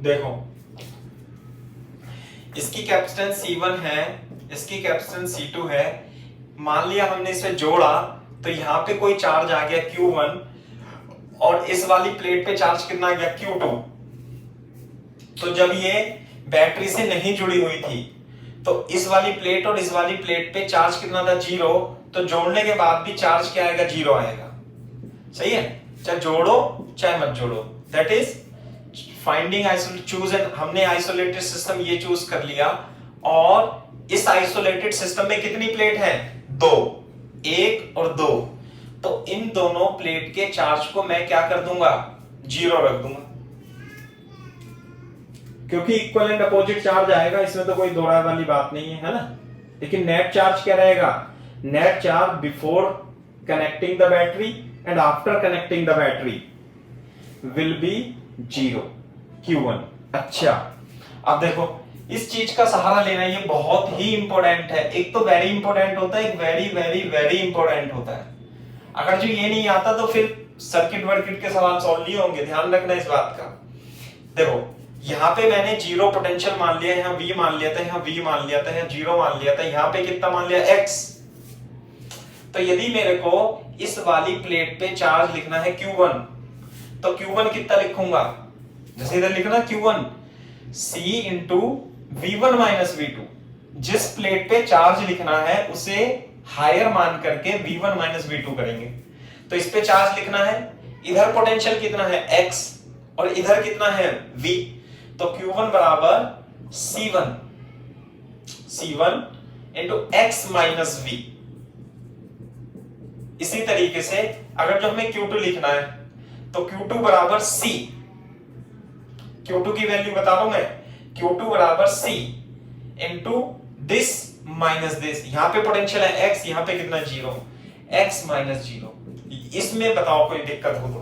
देखो इसकी कैपेसिटेंस C1 है, इसकी कैपेसिटेंस C2 है। मान लिया हमने इसे जोड़ा तो यहाँ पे कोई चार्ज आ गया Q1 और इस वाली प्लेट पे चार्ज कितना आ गया Q2। तो जब ये बैटरी से नहीं जुड़ी हुई थी तो इस वाली प्लेट और इस वाली प्लेट पे चार्ज कितना था 0, तो जोड़ने के बाद भी चार्ज क्या आएगा 0 आएगा। सही है, चाहे जोड़ो चाहे मत जोड़ो। That is finding choose and, हमने आइसोलेटेड सिस्टम ये चूज कर लिया। और इस आइसोलेटेड सिस्टम में कितनी प्लेट है? 2, 1 और 2। तो इन दोनों प्लेट के चार्ज को मैं क्या कर दूंगा? 0 रख दूंगा, क्योंकि इक्वल एंड अपोजिट चार्ज आएगा, इसमें तो कोई दो राय वाली बात नहीं है ना। लेकिन नेट चार्ज क्या रहेगा? Net charge before connecting the battery and after connecting the battery will be 0, Q1। अच्छा, अब देखो इस चीज का सहारा लेना ये बहुत ही इंपॉर्टेंट है। एक तो वेरी इंपॉर्टेंट होता है, एक वेरी वेरी वेरी इंपॉर्टेंट होता है। अगर जो ये नहीं आता तो फिर सर्किट वर्किट के सवाल सॉल्व नहीं होंगे, ध्यान रखना इस बात का। देखो यहाँ पे मैंने 0 पोटेंशियल मान लिया, यहाँ V मान लिया था, यहाँ V मान लिया था, यहाँ 0 मान लिया था, यहाँ पे कितना मान लिया? X। तो यदि मेरे को इस वाली प्लेट पे चार्ज लिखना है Q1, तो Q1 कितना लिखूंगा? जैसे इधर लिखना Q1 C into V1 minus V2। जिस प्लेट पे चार्ज लिखना है उसे हायर मान करके V1 माइनस V2 करेंगे। तो इस पे चार्ज लिखना है, इधर पोटेंशियल कितना है? X और इधर कितना है? V। तो Q1 बराबर C1 into X minus V। इसी तरीके से अगर जो हमें Q2 लिखना है तो Q2 बराबर C, Q2 की वैल्यू बता दूं मैं, Q2 बराबर C into this minus this. यहां पे पोटेंशियल है X, यहां पे कितना? 0, X माइनस 0। इसमें बताओ कोई दिक्कत हो तो?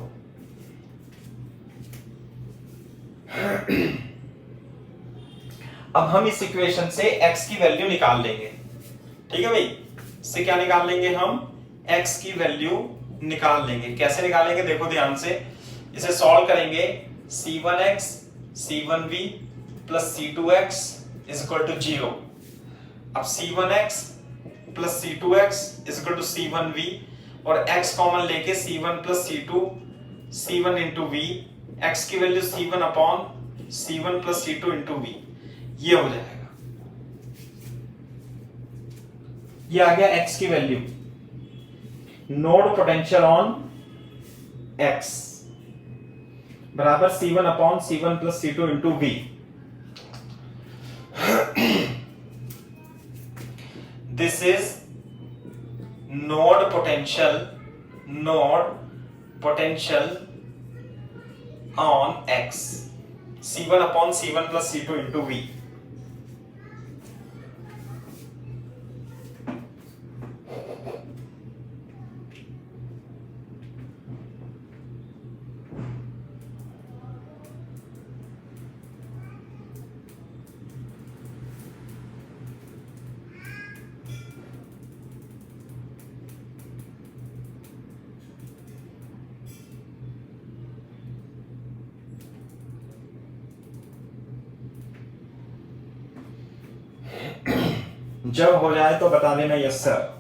अब हम इस इक्वेशन से x की वैल्यू निकाल लेंगे। ठीक है भाई, इससे क्या निकाल लेंगे हम? x की वैल्यू निकाल लेंगे। कैसे निकालेंगे देखो ध्यान से, इसे सॉल्व करेंगे। C1x C1v plus C2x is equal to 0। अब C1x plus C2x is equal to C1v और x कॉमन लेके C1 plus C2 C1 into v, x की value C1 upon C1 plus C2 into v, ये हो जाएगा। ये आ गया x की value. Node potential on x बराबर C1 upon C1 plus C2 into v। This is node potential on x, C1 upon C1 plus C2 into v। जब हो जाए तो बता देना यस सर।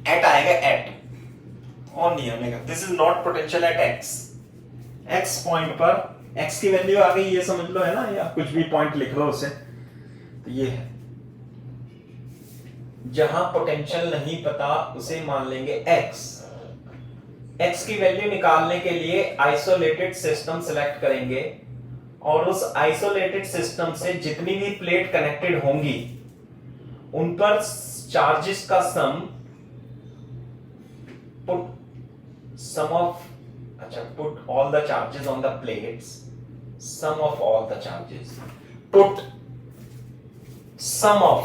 एट आएगा, एट और नहीं आने का। This is not potential at x. X point पर एक्स की वैल्यू आ गई, ये समझ लो, है ना, या कुछ भी पॉइंट लिख लो उसे। तो ये है जहां पोटेंशियल नहीं पता उसे मान लेंगे एक्स। एक्स की वैल्यू निकालने के लिए आइसोलेटेड सिस्टम सिलेक्ट करेंगे और उस आइसोलेटेड सिस्टम से जितनी भी प्लेट कनेक्टेड होंगी उन पर चार्जेस का सम, पुट सम ऑफ, अच्छा, put all the charges on the plates, sum of all the charges, put sum of,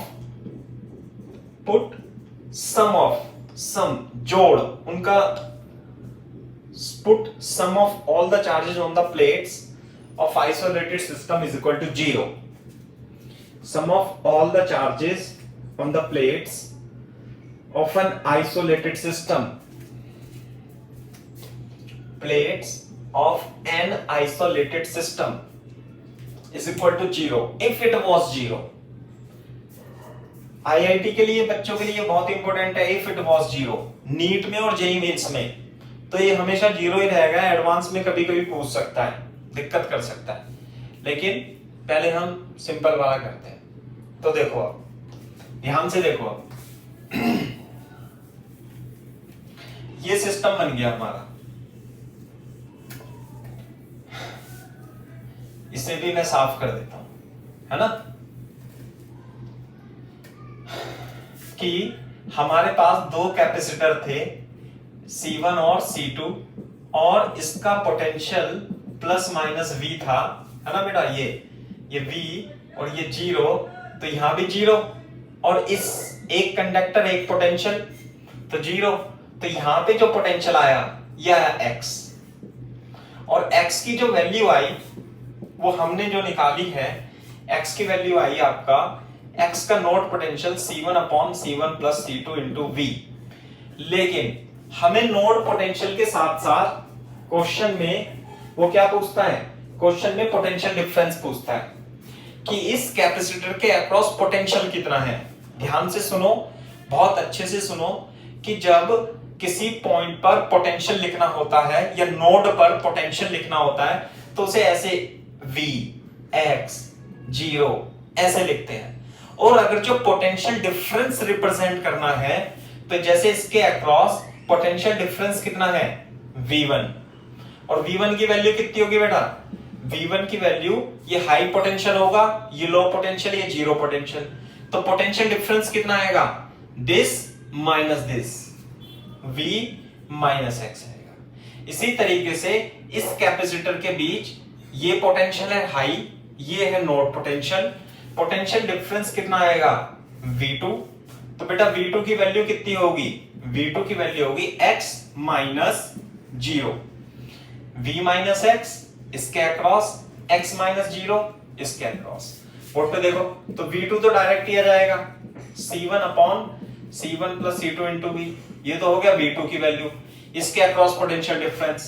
put sum of, sum जोड़ उनका, put sum of all the charges on the plates of isolated system is equal to 0. Sum of all the charges on the plates of an isolated system, plates of an isolated system is equal to 0 if it was 0. IIT के लिए, बच्चों के लिए बहुत important है if it was 0। NEET में और JEE mains में तो ये हमेशा 0 ही रहेगा। एडवांस में कभी कभी पूछ सकता है, दिक्कत कर सकता है, लेकिन पहले हम सिंपल वाला करते हैं। तो देखो, अब ध्यान से देखो, अब ये सिस्टम बन गया हमारा। इसे भी मैं साफ कर देता हूं, है ना, कि हमारे पास दो कैपेसिटर थे C1 और C2 और इसका पोटेंशियल प्लस माइनस V था, है ना बेटा, ये V और ये 0, तो यहां भी 0 और इस एक कंडक्टर एक पोटेंशियल तो 0, तो यहां पे जो पोटेंशियल आया ये आया x, और x की जो वैल्यू आई वो हमने जो निकाली है, x की वैल्यू आई आपका, x का note potential C1/C1 plus C2 into V। लेकिन हमें नोड पोटेंशियल के साथ साथ क्वेश्चन में वो क्या पूछता है, क्वेश्चन में पोटेंशियल डिफरेंस पूछता है कि इस कैपेसिटर के अक्रॉस पोटेंशियल कितना है। ध्यान से सुनो, बहुत अच्छे से सुनो, कि जब किसी पॉइंट पर पोटेंशियल लिखना होता है या नोड पर पोटेंशियल लिखना होता है तो उसे ऐसे V, X, 0 ऐसे लिखते हैं। और अगर जो पोटेंशियल डिफरेंस रिप्रेजेंट करना है तो जैसे इसके अक्रॉस पोटेंशियल डिफरेंस कितना है, V1, और V1 की वैल्यू कितनी होगी बेटा, V1 की वैल्यू, ये हाई पोटेंशियल होगा, ये लो पोटेंशियल, ये 0 पोटेंशियल, तो पोटेंशियल डिफरेंस कितना आएगा, this minus this, V minus X आएगा। इसी तरीके से इस कैपेसिटर के बीच ये पोटेंशियल है हाई, ये है नोड पोटेंशियल, पोटेंशियल डिफरेंस कितना आएगा, V2, तो बेटा V2 की वैल्यू कितनी होगी, V2 की वैल्यू होगी x minus 0, V minus x इसके अक्रॉस, x माइनस 0 इसके अक्रॉस। बोर्ड पे देखो, तो V2 तो डायरेक्ट किया जाएगा C1/C1 plus C2 into V, ये तो हो गया V2 की वैल्यू। इसके अक्रॉस पोटेंशियल डिफरेंस,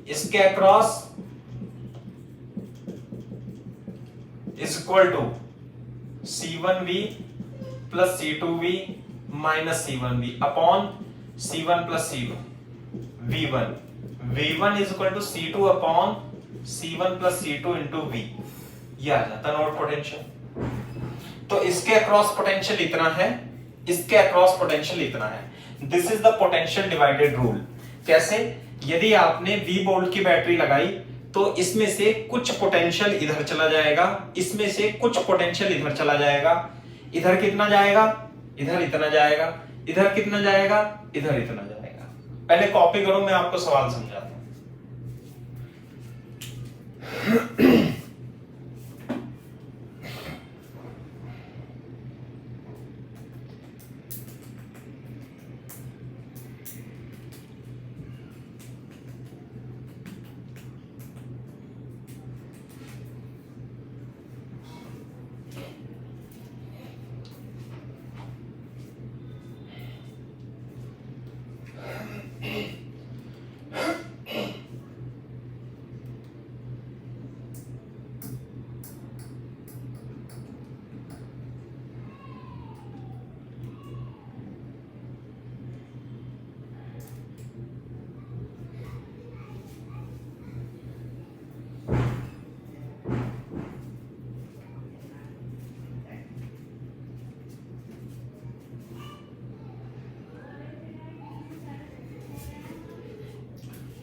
इसके across is equal to C1V plus C2V minus C1V upon C1 plus C2 V1, V1 is equal to C2 upon C1 plus C2 into V, ये आ जाता node potential. तो इसके across potential इतना है, इसके across potential इतना है। This is the potential divided rule. कैसे, यदि आपने V वोल्ट की बैटरी लगाई तो इसमें से कुछ पोटेंशियल इधर चला जाएगा, इसमें से कुछ पोटेंशियल इधर चला जाएगा, इधर कितना जाएगा, इधर इतना जाएगा, इधर कितना जाएगा, इधर इतना जाएगा। पहले कॉपी करो, मैं आपको सवाल समझाता हूं।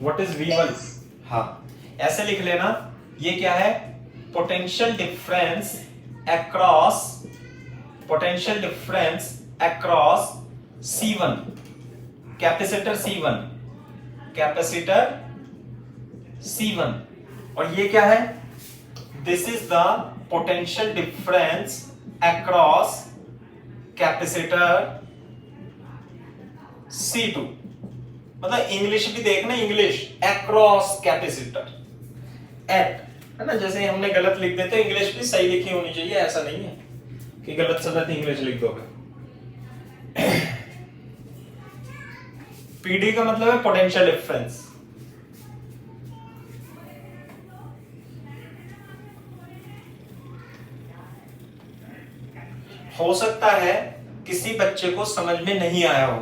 What is V1? हाँ, ऐसे लिख लेना, ये क्या है? Potential difference across C1, capacitor C1, और ये क्या है? This is the potential difference across capacitor C2। मतलब इंग्लिश भी देखना, इंग्लिश अक्रॉस कैपेसिटर एट, है ना? जैसे हमने गलत लिख देते, इंग्लिश भी सही लिखी होनी चाहिए, ऐसा नहीं है कि गलत सलत इंग्लिश लिख दोगे। पीडी का मतलब है पोटेंशियल डिफरेंस। हो सकता है किसी बच्चे को समझ में नहीं आया हो,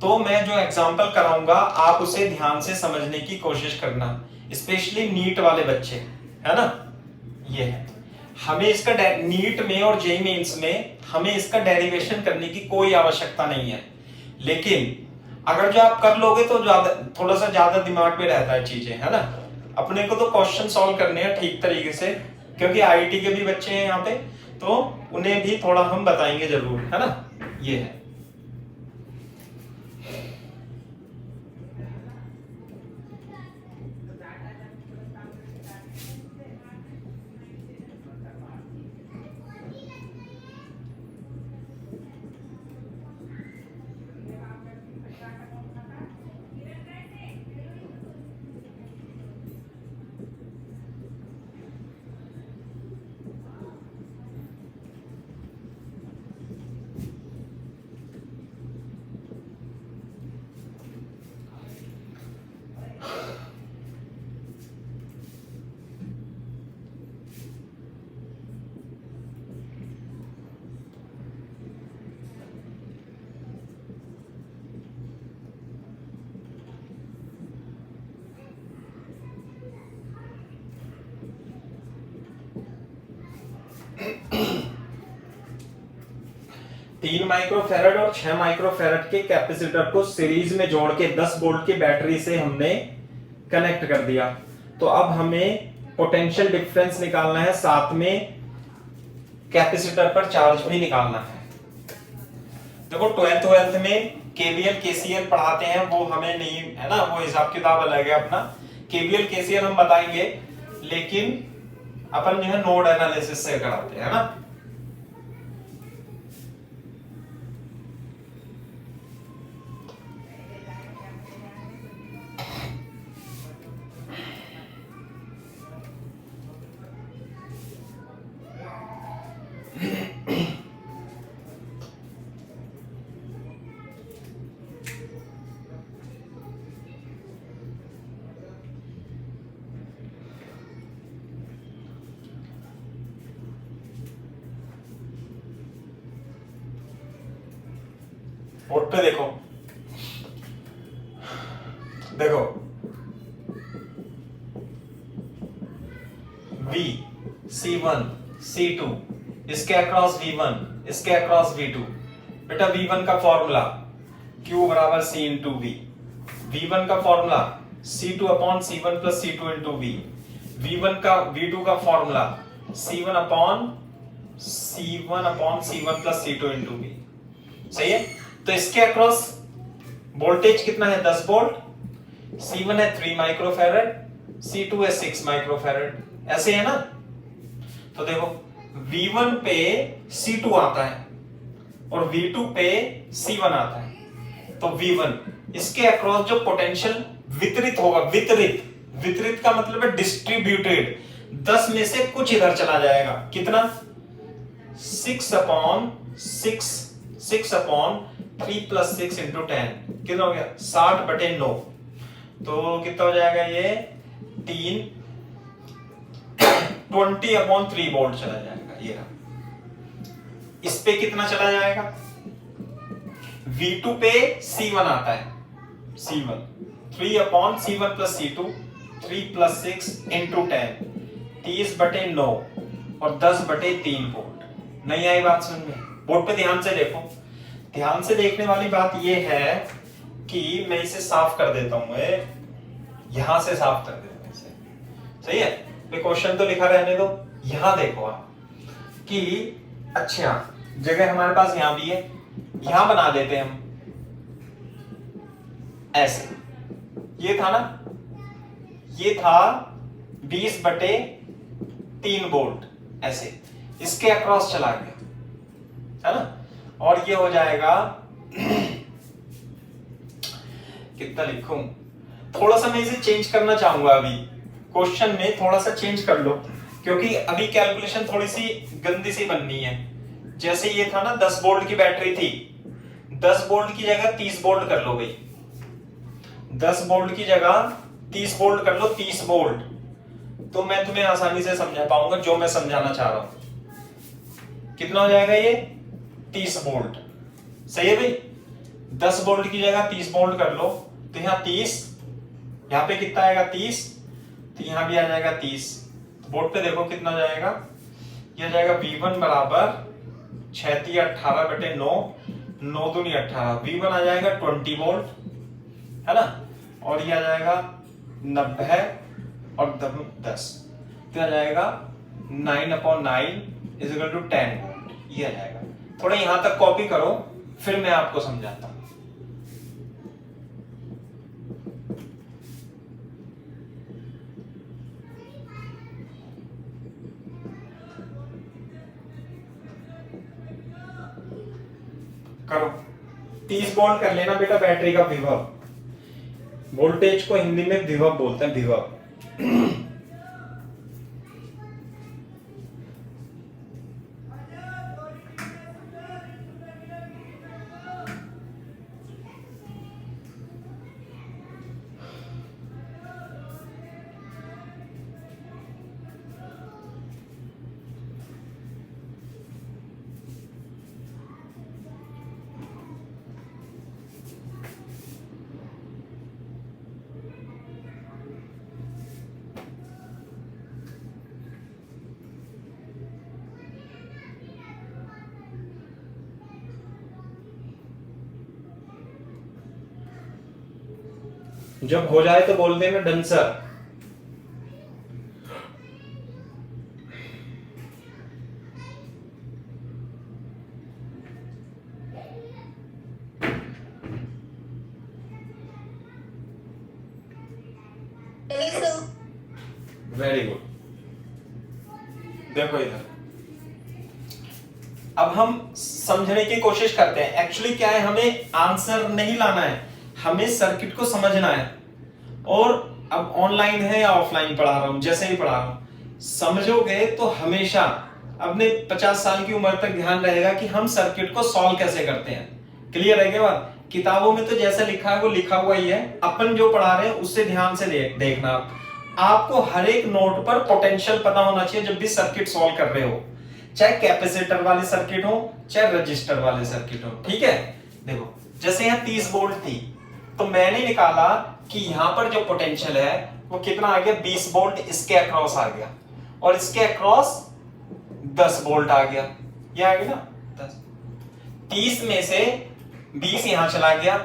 तो मैं जो एग्जांपल कराऊंगा आप उसे ध्यान से समझने की कोशिश करना, स्पेशली नीट वाले बच्चे, है ना? ये है, हमें इसका नीट में और जेईई मेंस में हमें इसका डेरिवेशन करने की कोई आवश्यकता नहीं है, लेकिन अगर जो आप कर लोगे तो थोड़ा सा ज्यादा दिमाग में रहता है चीजें, है ना? अपने को तो क्वेश्चन सॉल्व करने हैं ठीक तरीके से, क्योंकि आईआईटी के भी बच्चे हैं यहाँ पे, तो उन्हें भी थोड़ा हम बताएंगे जरूर, है ना? ये है। तीन माइक्रोफैरड और 6 माइक्रोफैरड के कैपेसिटर को सीरीज में जोड़ के 10 वोल्ट की बैटरी से हमने कनेक्ट कर दिया। तो अब हमें पोटेंशियल डिफरेंस निकालना है, साथ में कैपेसिटर पर चार्ज भी निकालना है। देखो 12th में केवीएल केसीएल पढ़ाते हैं, वो हमें नहीं है ना, वो हिसाब किताब अलग है अपना। केवीएल केसीएल हम बताएंगे, लेकिन अपन जो है नोड एनालिसिस से कराते हैं ना। बोर्ड पे देखो, देखो V C1 C2, इसके अक्रॉस V1, इसके अक्रॉस V2। बेटा V1 का फॉर्मूला Q बराबर C इंटू V, V1 का formula C2 upon C1 plus C2 into V, V1 का V2 का formula C1 upon C1 plus C2 into V। सही है? तो इसके अक्रॉस वोल्टेज कितना है? 10 वोल्ट। C1 है 3 माइक्रोफैरड, C2 है 6 माइक्रोफैरड, ऐसे है ना? तो देखो V1 पे C2 आता है और V2 पे C1 आता है। तो V1 इसके अक्रॉस जो पोटेंशियल वितरित होगा, वितरित का मतलब है डिस्ट्रीब्यूटेड, 10 में से कुछ इधर चला जाएगा। कितना? 6 अपॉन 3 प्लस 6 इंटू 10 कितना हो गया? 60/9। तो कितना हो जाएगा ये? 20/3 वोल्ट चला जाएगा। ये रहा। इस पे कितना चला जाएगा? V2 पे C1 आता है, C1 3/C1 plus C2, 3 plus 6 into 10, 30/9 और 10/3 वोल्ट। नहीं आई बात समझ में? बोर्ड पे ध्यान से देखो। ध्यान से देखने वाली बात यह है कि मैं इसे साफ कर देता हूं। यहां से साफ कर देते हैं इसे। सही है, तो क्वेश्चन तो लिखा रहने दो। यहां देखो आप कि अच्छा जगह हमारे पास यहां भी है, यहां बना देते हैं हम ऐसे। ये था ना, ये था 20/3 वोल्ट ऐसे, इसके अक्रॉस चला गया है ना, और ये हो जाएगा कितना लिखूं, थोड़ा सा मैं इसे चेंज करना चाहूंगा अभी क्वेश्चन में, थोड़ा सा चेंज कर लो क्योंकि अभी कैलकुलेशन थोड़ी सी गंदी सी बननी है। जैसे ये था ना 10 वोल्ट की बैटरी थी, 10 वोल्ट की जगह 30 वोल्ट कर लो भाई, 10 वोल्ट की जगह 30 वोल्ट कर लो, 30 वोल्ट, तो मैं तुम्हें आसानी से समझा पाऊंगा जो मैं समझाना चाह रहा हूं। कितना हो जाएगा ये 30 वोल्ट। सही है भाई, 10 वोल्ट की जगह 30 वोल्ट कर लो, तो यहां 30, यहां पे कितना आएगा 30, तो यहां भी आ जाएगा 30। तो बोर्ड पे देखो कितना जाएगा, यह जाएगा V1 बराबर 6 18/9, 9 दूनी 18, V1 आ जाएगा 20 वोल्ट है ना, और ये आ जाएगा 90 और 10, तो आ जाएगा 9/9 = 10 वोल्ट, ये आ जाएगा। थोड़ा यहां तक कॉपी करो फिर मैं आपको समझाता हूं। करो 30 वोल्ट कर लेना बेटा, बैटरी का विभव, वोल्टेज को हिंदी में विभव बोलते हैं, विभव। जब हो जाए तो बोल देना डन सर। Very good. देखो इधर, अब हम समझने की कोशिश करते हैं। एक्चुअली क्या है, हमें आंसर नहीं लाना है, हमें सर्किट को समझना है। और अब ऑनलाइन है या ऑफलाइन पढ़ा रहा हूं, जैसे ही पढ़ा रहा हूं, समझोगे तो हमेशा अपने 50 साल की उम्र तक ध्यान रहेगा कि हम सर्किट को सॉल्व कैसे करते हैं। क्लियर है क्या बात? किताबों में तो जैसा लिखा है वो लिखा हुआ ही है, अपन जो पढ़ा रहे हैं उससे ध्यान से देखना। आपको हर एक नोट पर पोटेंशियल पता होना चाहिए जब भी सर्किट सॉल्व कर रहे हो, चाहे कैपेसिटर वाले सर्किट हो चाहे रजिस्टर वाले सर्किट हो। ठीक है, देखो जैसे यहाँ 30 वोल्ट थी, तो मैंने निकाला कि यहां पर जो पोटेंशियल है वो कितना आ गया, 20 वोल्ट इसके अक्रॉस आ गया, और इसके अक्रॉस 10 वोल्ट आ गया, ये आ गया ना 10। 30 में से 20 यहां चला गया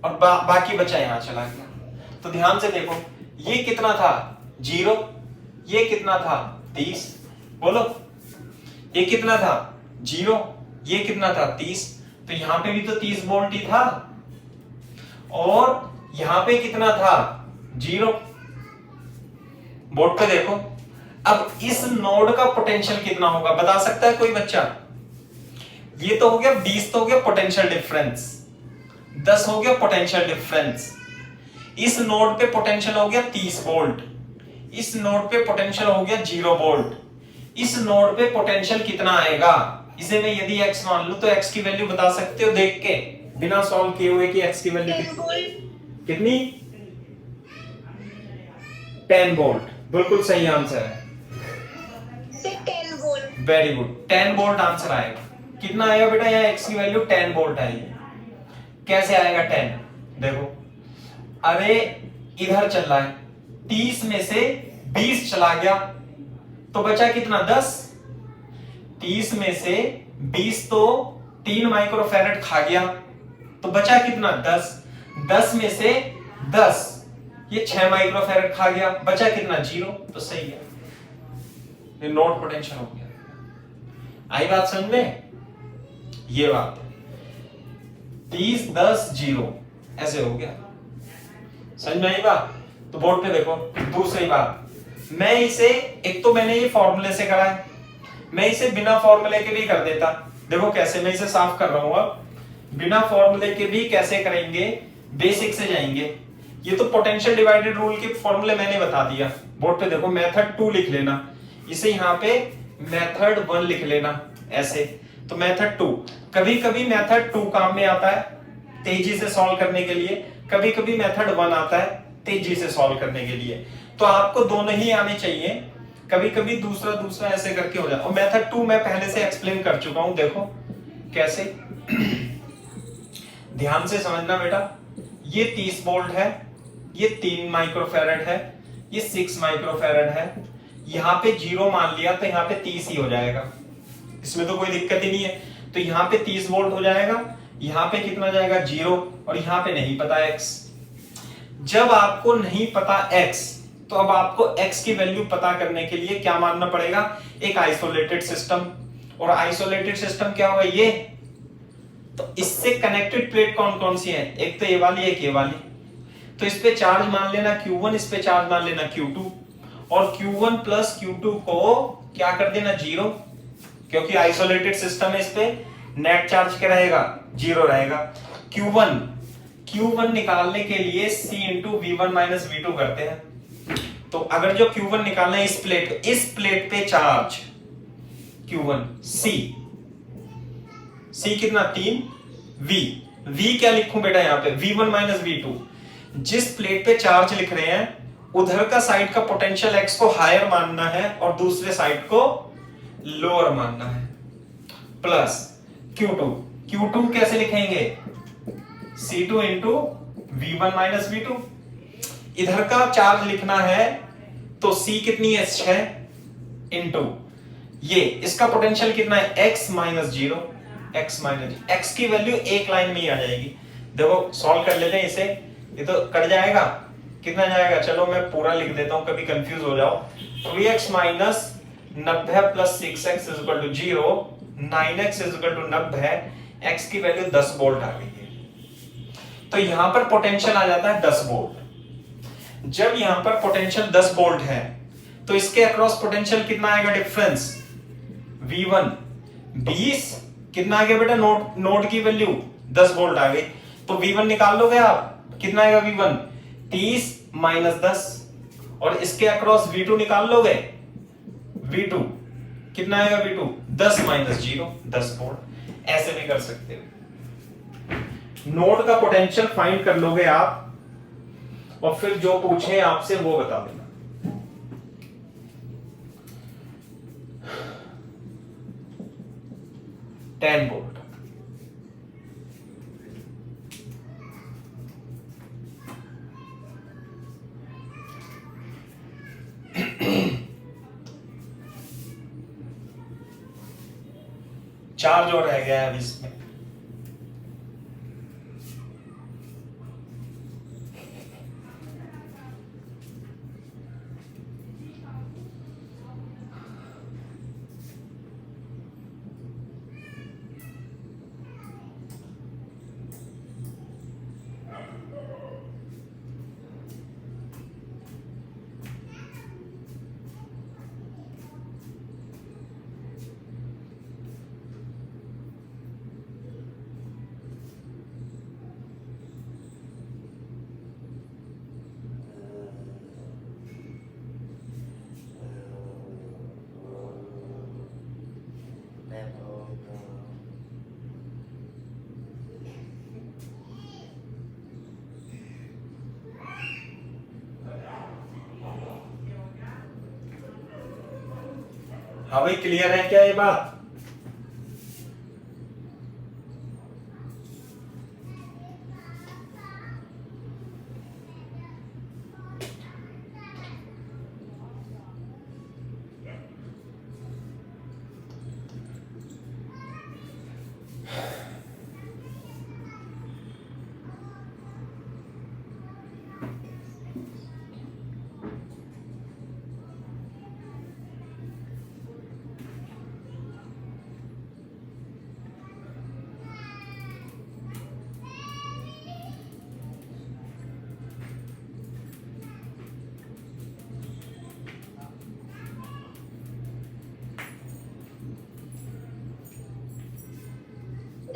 और बाकी बचा यहां चला गया। तो ध्यान से देखो, ये कितना था 0, ये कितना था 30, बोलो ये कितना था 0, ये कितना था 30, तो यहां पे भी तो 30 वोल्ट ही था, और यहां पे कितना था 0। बोर्ड पे देखो, अब इस नोड का पोटेंशियल कितना होगा बता सकता है कोई बच्चा? ये तो हो गया 20, तो हो गया पोटेंशियल डिफरेंस, 10 हो गया पोटेंशियल डिफरेंस। इस नोड पे पोटेंशियल हो गया 30 वोल्ट, इस नोड पे पोटेंशियल हो गया 0 वोल्ट। इस नोड पे पोटेंशियल कितना आएगा, इसे मैं यदि x मान लूं तो x की वैल्यू बता सकते हो देख के, बिना सॉल्व किए हुए कि x की वैल्यू कितनी? 10 वोल्ट, बिल्कुल सही आंसर है, 10 volt. Very good, 10 volt answer आएगा। कितना आएगा बेटा, यहाँ x की वैल्यू 10 वोल्ट आएगी। कैसे आएगा 10? देखो, अरे इधर चल रहा है, 30 में से 20 चला गया तो बचा कितना 10। 30 में से 20 तो 3 माइक्रोफैरेड खा गया, तो बचा कितना 10। 10 में से 10 ये 6 माइक्रोफैरड खा गया, बचा कितना 0, तो सही है, ये नोड पोटेंशियल हो गया। आई बात समझ में? ये बात 30 10 0 ऐसे हो गया, समझ में आई बात? तो बोर्ड पे देखो। दूसरी बात, मैं इसे, एक तो मैंने ये फॉर्मूले से करा है, मैं इसे बिना फॉर्मूले के भी कर देता। देखो कैसे, मैं इसे साफ कर रहा हूं अब। बिना फॉर्मूले के भी कैसे करेंगे, बेसिक से जाएंगे। ये तो पोटेंशियल डिवाइडेड रूल के फॉर्मूले मैंने बता दिया। बोर्ड पे देखो, मेथड 2 लिख लेना, इसे यहाँ पे मेथड 1 लिख लेना ऐसे। तो मेथड 2, कभी कभी मेथड 2 काम में आता है तेजी से सॉल्व करने के लिए, कभी कभी मेथड 1 आता है तेजी से सॉल्व करने के लिए। तो आपको दोनों ही आने चाहिए, कभी कभी दूसरा दूसरा ऐसे करके हो जाए। और मेथड 2 मैं पहले से एक्सप्लेन कर चुका हूं, देखो कैसे। ध्यान से समझना बेटा, ये 30 वोल्ट है, ये 3 माइक्रोफैरड है, ये 6 माइक्रोफैरड है। यहां पे 0 मान लिया तो यहां पे 30 ही हो जाएगा, इसमें तो कोई दिक्कत ही नहीं है। तो यहां पे 30 वोल्ट हो जाएगा, यहां पे कितना जाएगा 0, और यहां पे नहीं पता x। जब आपको नहीं पता x, तो अब आपको x की वैल्यू पता करने के लिए क्या मानना पड़ेगा, एक आइसोलेटेड सिस्टम। और आइसोलेटेड सिस्टम क्या होगा, ये। तो इससे कनेक्टेड प्लेट कौन कौन सी है, एक तो ये वाली, एक ये वाली। तो इस पे चार्ज मान लेना Q1, इस पे चार्ज मान लेना Q2, और Q1 प्लस Q2 को क्या कर देना 0, क्योंकि आइसोलेटेड सिस्टम है, इस पे नेट चार्ज क्या रहेगा 0 रहेगा। Q1 निकालने के लिए C into V1 minus V2 करते हैं। तो अगर जो Q1 निकालना है इस प्लेट पे चार्ज Q1, C कितना 3, V क्या लिखूं बेटा यहाँ पे V1 माइनस V2। जिस प्लेट पे चार्ज लिख रहे हैं उधर का साइड का पोटेंशियल x को हायर मानना है और दूसरे साइड को लोअर मानना है, प्लस Q2 कैसे लिखेंगे, C2 into V1 minus V2। इधर का चार्ज लिखना है तो C कितनी है 6 इंटू ये, इसका पोटेंशियल कितना है x माइनस 0, x की वैल्यू एक लाइन में ही आ जाएगी। देखो सॉल्व कर लेते हैं इसे, ये तो कट जाएगा, कितना जाएगा, चलो मैं पूरा लिख देता हूं कभी कंफ्यूज हो जाओ। 3x minus 90 plus 6x is equal to 0, 9x is equal to 90, x की वैल्यू 10 वोल्ट आ गई है। तो यहां पर पोटेंशियल आ जाता है 10 वोल्ट। जब यहां पर पोटेंशियल 10 वोल्ट है तो इसके अक्रॉस पोटेंशियल कितना आएगा डिफरेंस, V1 20, कितना आ गया बेटा, नोड की वैल्यू 10 वोल्ट आ गई। तो V1 निकाल लोगे आप, कितना आएगा V1 30 माइनस 10, और इसके अक्रॉस V2 निकाल लोगे, V2 कितना आएगा, V2 10 माइनस 0, 10 वोल्ट। ऐसे भी कर सकते हो, नोड का पोटेंशियल फाइंड कर लोगे आप, और फिर जो पूछे आपसे वो बता देना। Ten volt. चार्ज और रह गया है अभी इसमें। हाँ भाई, क्लियर है क्या ये बात?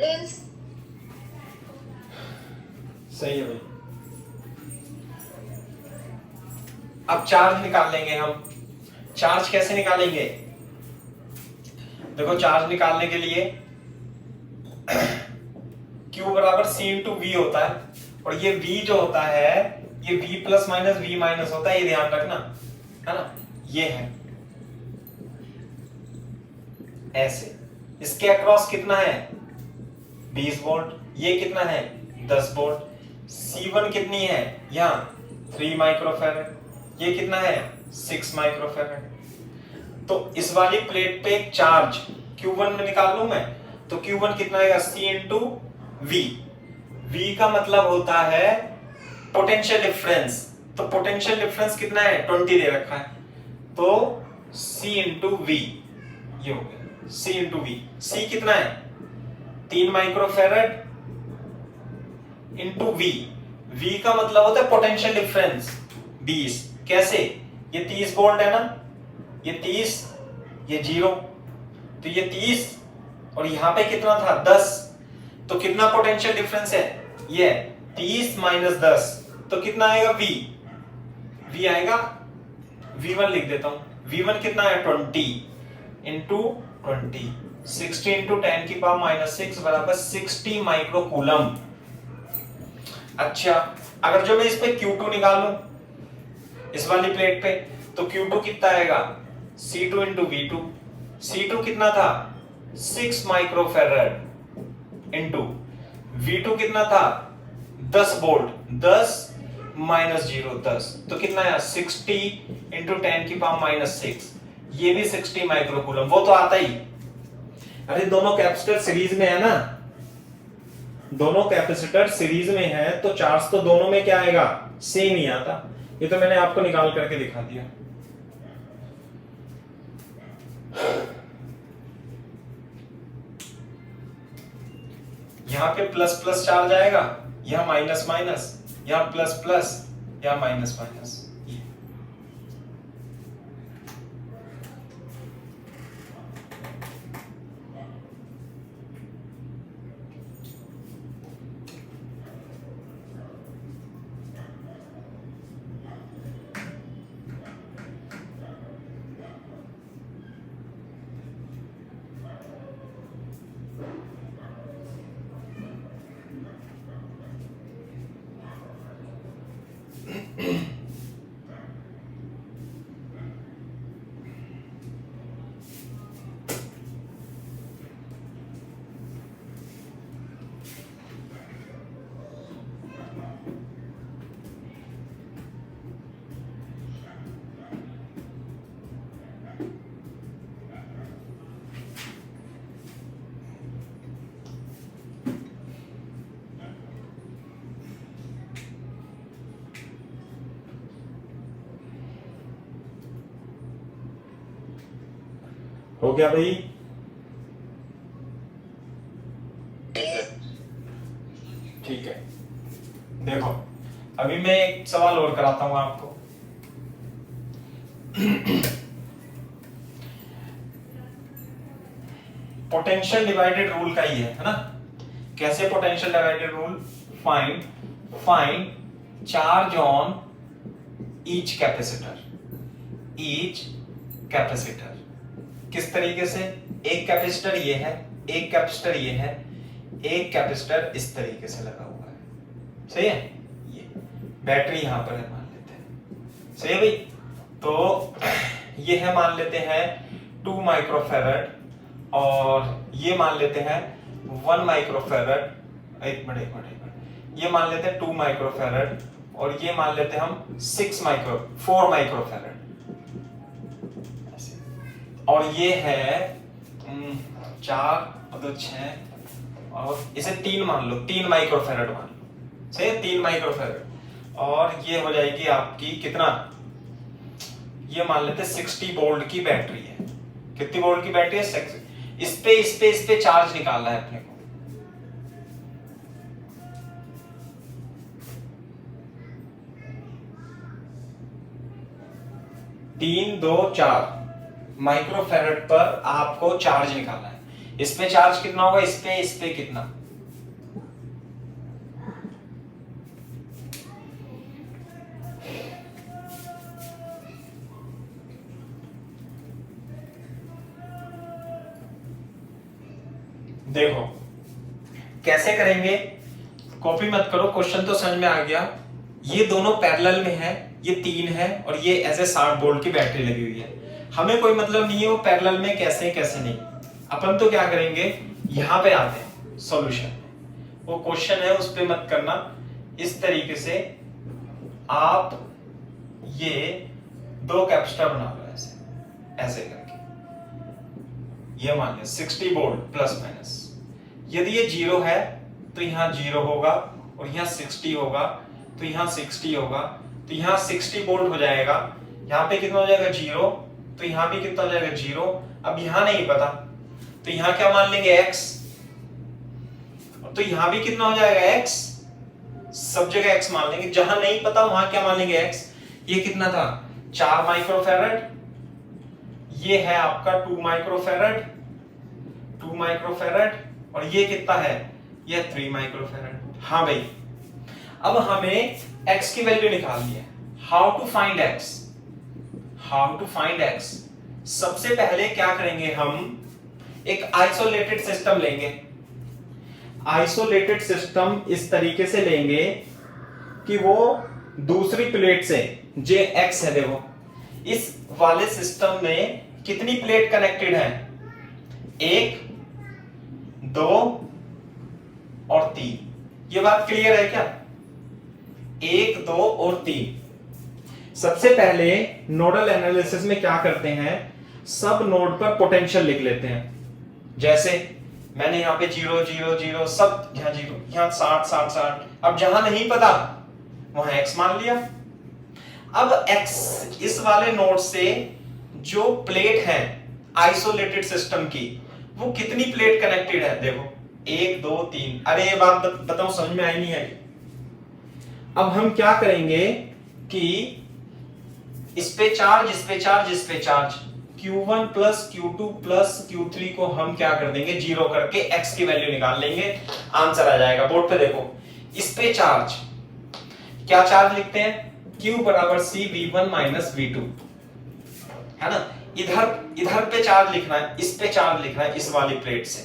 रेंज। सही है भाई। अब चार्ज निकाल लेंगे हम। चार्ज कैसे निकालेंगे? देखो चार्ज निकालने के लिए Q बराबर C इंटू वी होता है, और ये V जो होता है ये V plus minus V minus होता है, ये ध्यान रखना, है ना। ये है ऐसे, इसके अक्रॉस कितना है 20 वोल्ट, ये कितना है 10 वोल्ट। C1 कितनी है यहाँ 3 माइक्रोफैरड, ये कितना है 6 माइक्रोफैरड। तो इस वाली प्लेट पे एक चार्ज Q1 में निकाल लूं मैं, तो Q1 कितना आएगा C इंटू V। V का मतलब होता है पोटेंशियल डिफरेंस, तो पोटेंशियल डिफरेंस कितना है 20 दे रखा है, तो C इंटू V, ये हो गया C इंटू V। C कितना है 3 माइक्रोफैरड इंटू V। V का मतलब होता है पोटेंशियल डिफरेंस 20। कैसे? ये 30 वोल्ट है ना, ये 30, ये 0, तो ये 30 और यहां पे कितना था 10, तो कितना पोटेंशियल डिफरेंस है ये 30 माइनस 10, तो कितना आएगा V। V आएगा V1 लिख देता हूं, V1 कितना है 20 इंटू 20, 60 इंटू 10 की पावर माइनस 6 बराबर 60 माइक्रो कूलम। अच्छा, अगर जो मैं इस पे Q2 निकालूं इस वाली प्लेट पे, तो Q2 कितना आएगा C2 इंटू V2। C2 कितना था 6 माइक्रोफैरड इंटू V2 कितना था 10 वोल्ट, 10 माइनस 0 10, तो कितना है 60 इंटू 10 की पावर माइनस 6, ये भी 60 माइक्रोकूलम। वो तो आता ही, अरे दोनों कैपेसिटर सीरीज में है ना, दोनों कैपेसिटर सीरीज में है, तो चार्ज तो दोनों में क्या आएगा सेम ही आता। ये तो मैंने आपको निकाल करके दिखा दिया। यहां पे प्लस प्लस चार्ज आएगा, यहां माइनस माइनस, यहां प्लस प्लस, यहां माइनस माइनस। हो गया भाई? ठीक है, देखो अभी मैं एक सवाल और कराता हूं आपको। पोटेंशियल डिवाइडेड रूल का ही है ना। कैसे potential divided rule? Find charge on each capacitor. किस तरीके से? एक कैपेसिटर ये है, एक कैपेसिटर ये है, एक कैपेसिटर इस तरीके से लगा हुआ है, सही है। ये बैटरी यहां पर है मान लेते हैं, सही है भाई। तो ये है मान लेते हैं 2 माइक्रोफैरड, और ये मान लेते हैं 1 माइक्रोफैरड। एक मिनट, ये मान लेते हैं 2 माइक्रोफैरड, और ये मान लेते हैं हम 4 माइक्रोफैरड, और ये है 4 और 2 6, और इसे 3 मान लो, 3 माइक्रोफैरड मान लो, सही है 3 माइक्रोफैरड। और ये हो जाएगी आपकी कितना, ये मान लेते हैं 60 वोल्ट की बैटरी है। कितनी वोल्ट की बैटरी है? इस पे चार्ज निकालना है अपने को। तीन 2 4 माइक्रोफैरड पर आपको चार्ज निकालना है। इस पे चार्ज कितना होगा, इस पे कितना। देखो कैसे करेंगे, कॉपी मत करो, क्वेश्चन तो समझ में आ गया। ये दोनों पैरेलल में है, ये 3 है और ये ऐसे 60 वोल्ट की बैटरी लगी हुई है। हमें कोई मतलब नहीं है वो पैरेलल में कैसे नहीं। अपन तो क्या करेंगे, यहां पे आते हैं सॉल्यूशन। वो क्वेश्चन है उस पे मत करना। इस तरीके से आप ये 2 कैपेसिटर बना लो ऐसे ऐसे करके। ये मान लिया 60 वोल्ट प्लस माइनस। यदि ये 0 है तो यहाँ 0 होगा और यहाँ 60 होगा तो यहाँ 60 होगा, तो यहाँ 60 वोल्ट हो जाएगा। यहाँ पे कितना हो जाएगा 0, तो यहाँ भी कितना हो जाएगा 0। अब यहाँ नहीं पता तो यहाँ क्या मान लेंगे x, तो यहाँ भी कितना हो जाएगा x, सब जगह x मान लेंगे। जहां नहीं पता वहां क्या मान लेंगे x। ये कितना था 4 माइक्रोफैरड, ये है आपका 2 माइक्रोफैरड, 2 माइक्रोफैरड और ये कितना है, ये 3 माइक्रोफैरड। हाँ भाई, अब हमें x की वैल्यू निकालनी है। How to find x, how to find x। सबसे पहले क्या करेंगे, हम एक आइसोलेटेड सिस्टम लेंगे। आइसोलेटेड सिस्टम इस तरीके से लेंगे कि वो दूसरी प्लेट से जे x है, देखो इस वाले सिस्टम में कितनी प्लेट कनेक्टेड है, 1 2 और 3। ये बात क्लियर है क्या, 1 2 और 3। सबसे पहले नोडल एनालिसिस में क्या करते हैं, सब नोड पर पोटेंशियल लिख लेते हैं। जैसे मैंने यहाँ पे 0 0 0 सब यहाँ 0, यहाँ 60 60 60। अब जहां नहीं पता वहां x मान लिया। अब x इस वाले नोड से जो प्लेट है आइसोलेटेड सिस्टम की, वो कितनी प्लेट कनेक्टेड है, देखो 1 2 3। अरे ये बात बताओ समझ में आई नहीं आई। अब हम क्या करेंगे कि इस पे चार्ज, इस पे चार्ज, इस पे charge, Q1 plus Q2 plus Q3 को हम क्या कर देंगे 0 करके x की वैल्यू निकाल लेंगे, आंसर आ जाएगा। बोर्ड पे देखो, इस पे चार्ज, क्या चार्ज लिखते हैं, Q बराबर C V1 माइनस V2, है ना। इधर पे चार्ज लिखना है, इस पे चार्ज लिखना है, इस वाली प्लेट से,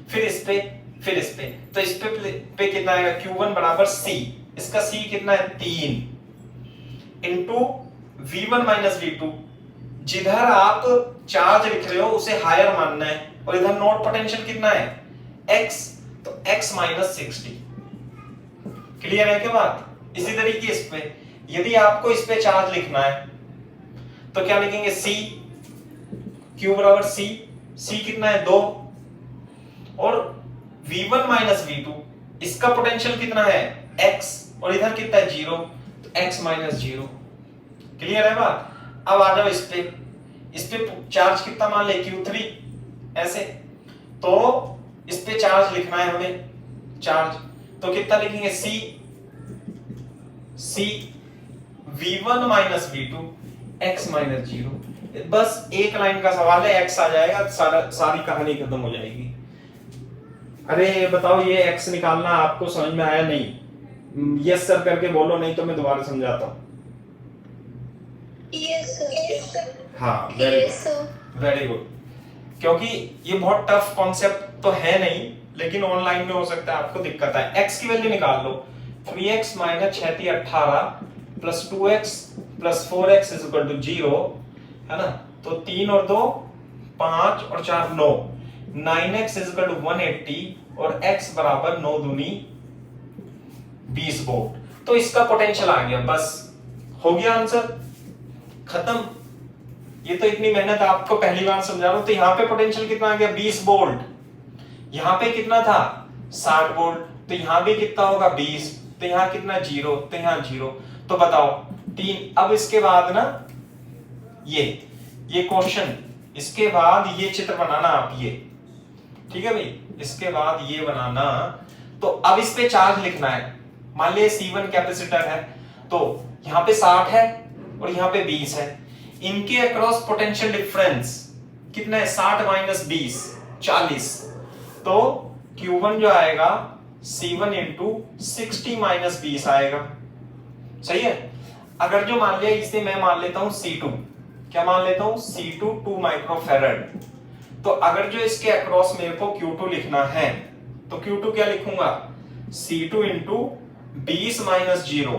फिर इस पे, फिर इस पे। तो इस पे कितना आएगा, Q1 बराबर C, इसका C कितना है 3 इंटू V1 माइनस V2। जिधर आप चार्ज लिख रहे हो उसे हायर मानना है, और इधर नोड पोटेंशियल कितना है x, तो x माइनस 60। क्लियर है क्या बात। इसी तरीके इस पे, यदि आपको इस पे चार्ज लिखना है तो क्या लिखेंगे c, q बराबर c, c कितना है 2 और v1 माइनस v2, इसका पोटेंशियल कितना है x और इधर कितना है 0, तो x माइनस 0। क्लियर है बात। अब आ जाओ इस पे चार्ज कितना मान ले Q3 ऐसे, तो इस पे चार्ज लिखना है हमें, चार्ज तो कितना लिखेंगे C V1 minus V2 x minus 0। बस एक लाइन का सवाल है, x आ जाएगा, सारी कहानी खत्म हो जाएगी। अरे बताओ ये x निकालना आपको समझ में आया नहीं, यस सर करके बोलो, नहीं तो मैं दोबारा समझाता हूं। Yes, sir. हाँ, Yes, sir. Very good. क्योंकि ये बहुत टफ कॉन्सेप्ट तो है नहीं, लेकिन ऑनलाइन में हो सकता है आपको दिक्कत है। x की वैल्यू निकाल लो, 3x minus 6 18 plus 2x plus 4x is equal to 0, है ना। तो 3 और 2 5 और 4 9, 9x इज इक्वल टू 180 और x बराबर 9 दूनी 20 वोल्ट। तो इसका पोटेंशियल आ गया, बस हो गया आंसर, खत्म। ये तो इतनी मेहनत आपको पहली बार समझा रहा हूं। तो यहाँ पे पोटेंशियल कितना आ गया 20 वोल्ट, यहाँ पे कितना था 60 वोल्ट, तो यहाँ भी कितना होगा 20, तो यहाँ कितना 0, तो यहाँ 0। तो बताओ 3। अब इसके बाद ना ये क्वेश्चन, इसके बाद ये चित्र बनाना आप, ये ठीक है भाई, इसके बाद ये बनाना। तो अब इस पे चार्ज लिखना है, मान लिया C1 कैपेसिटर है, तो यहाँ पे 60 है और यहाँ पे 20 है। इनके अक्रॉस पोटेंशियल डिफरेंस कितना है 60 माइनस 20, 40, तो Q1 जो आएगा C1 इंटू 60 माइनस 20 आएगा। सही है। अगर जो मान लिया इसे मैं मान लेता हूं C2, क्या मान लेता हूं C2 2 माइक्रोफेरेड, तो अगर जो इसके अक्रॉस मेरे को Q2 लिखना है तो Q2 क्या लिखूंगा C2 इंटू 20 माइनस 0,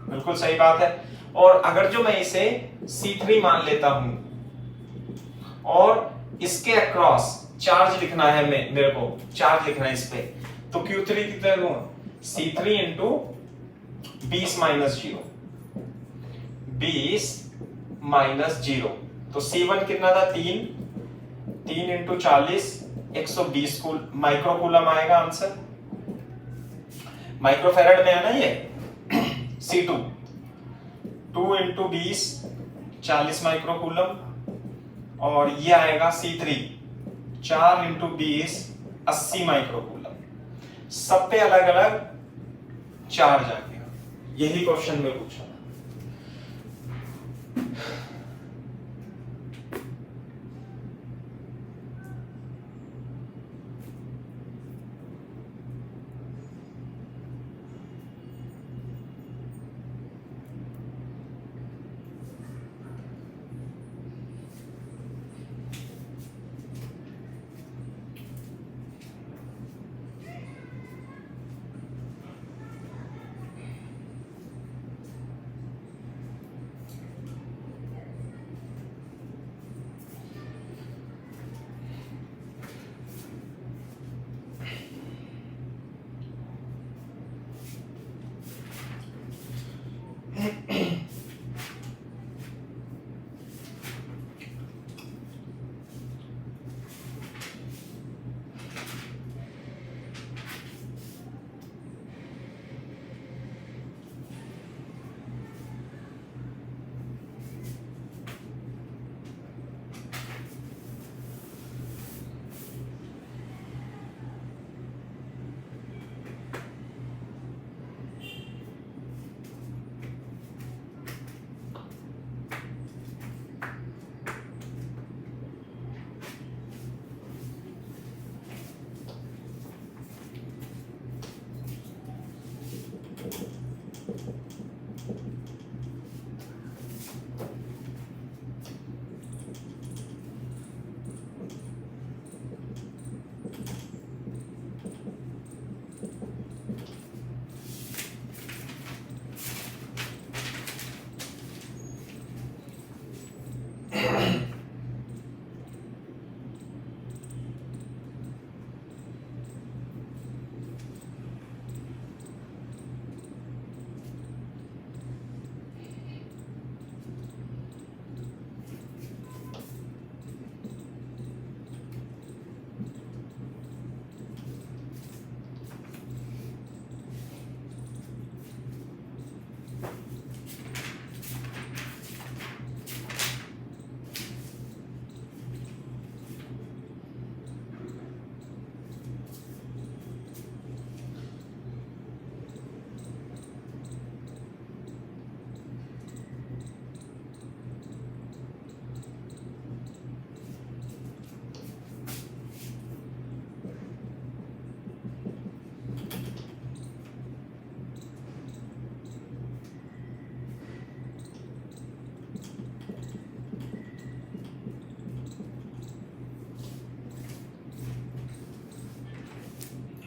बिल्कुल सही बात है। और अगर जो मैं इसे C3 मान लेता हूं और इसके अक्रॉस चार्ज लिखना है मेरे को चार्ज लिखना है इस पे, तो Q3 कितना लूंगा C3 इंटू 20 माइनस 0, 20 माइनस 0, तो C1 कितना था 3 इंटू 40 120 माइक्रोकूलम आएगा आंसर। माइक्रोफेरेड में है ना ये C2, 2 इंटू 20 40 माइक्रोकूलम, और ये आएगा C3 4 इंटू 20 80 माइक्रोकूलम। सब पे अलग अलग चार्ज आ गया। यही क्वेश्चन में पूछा।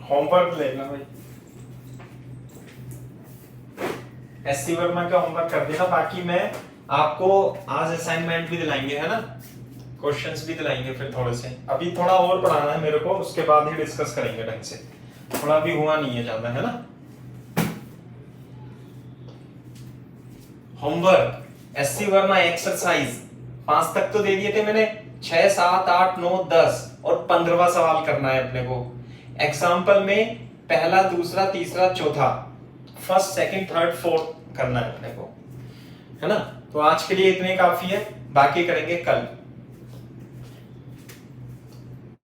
होमवर्क लेना भाई, एससी वर्मा का होमवर्क कर देना। बाकी मैं आपको आज असाइनमेंट भी दिलाएंगे, है ना, क्वेश्चंस भी दिलाएंगे फिर थोड़े से। अभी थोड़ा और पढ़ाना है मेरे को, उसके बाद ही डिस्कस करेंगे ढंग से, थोड़ा अभी हुआ नहीं है ज्यादा, है ना। होमवर्क एससी वर्मा एक्सरसाइज 5 तक तो दे दिए थे मैंने, 6 7 8 9 10 और 15वां सवाल करना है अपने को। एग्जाम्पल में पहला दूसरा तीसरा चौथा, फर्स्ट सेकंड थर्ड फोर्थ करना है अपने को, है ना। तो आज के लिए इतने काफी है, बाकी करेंगे कल।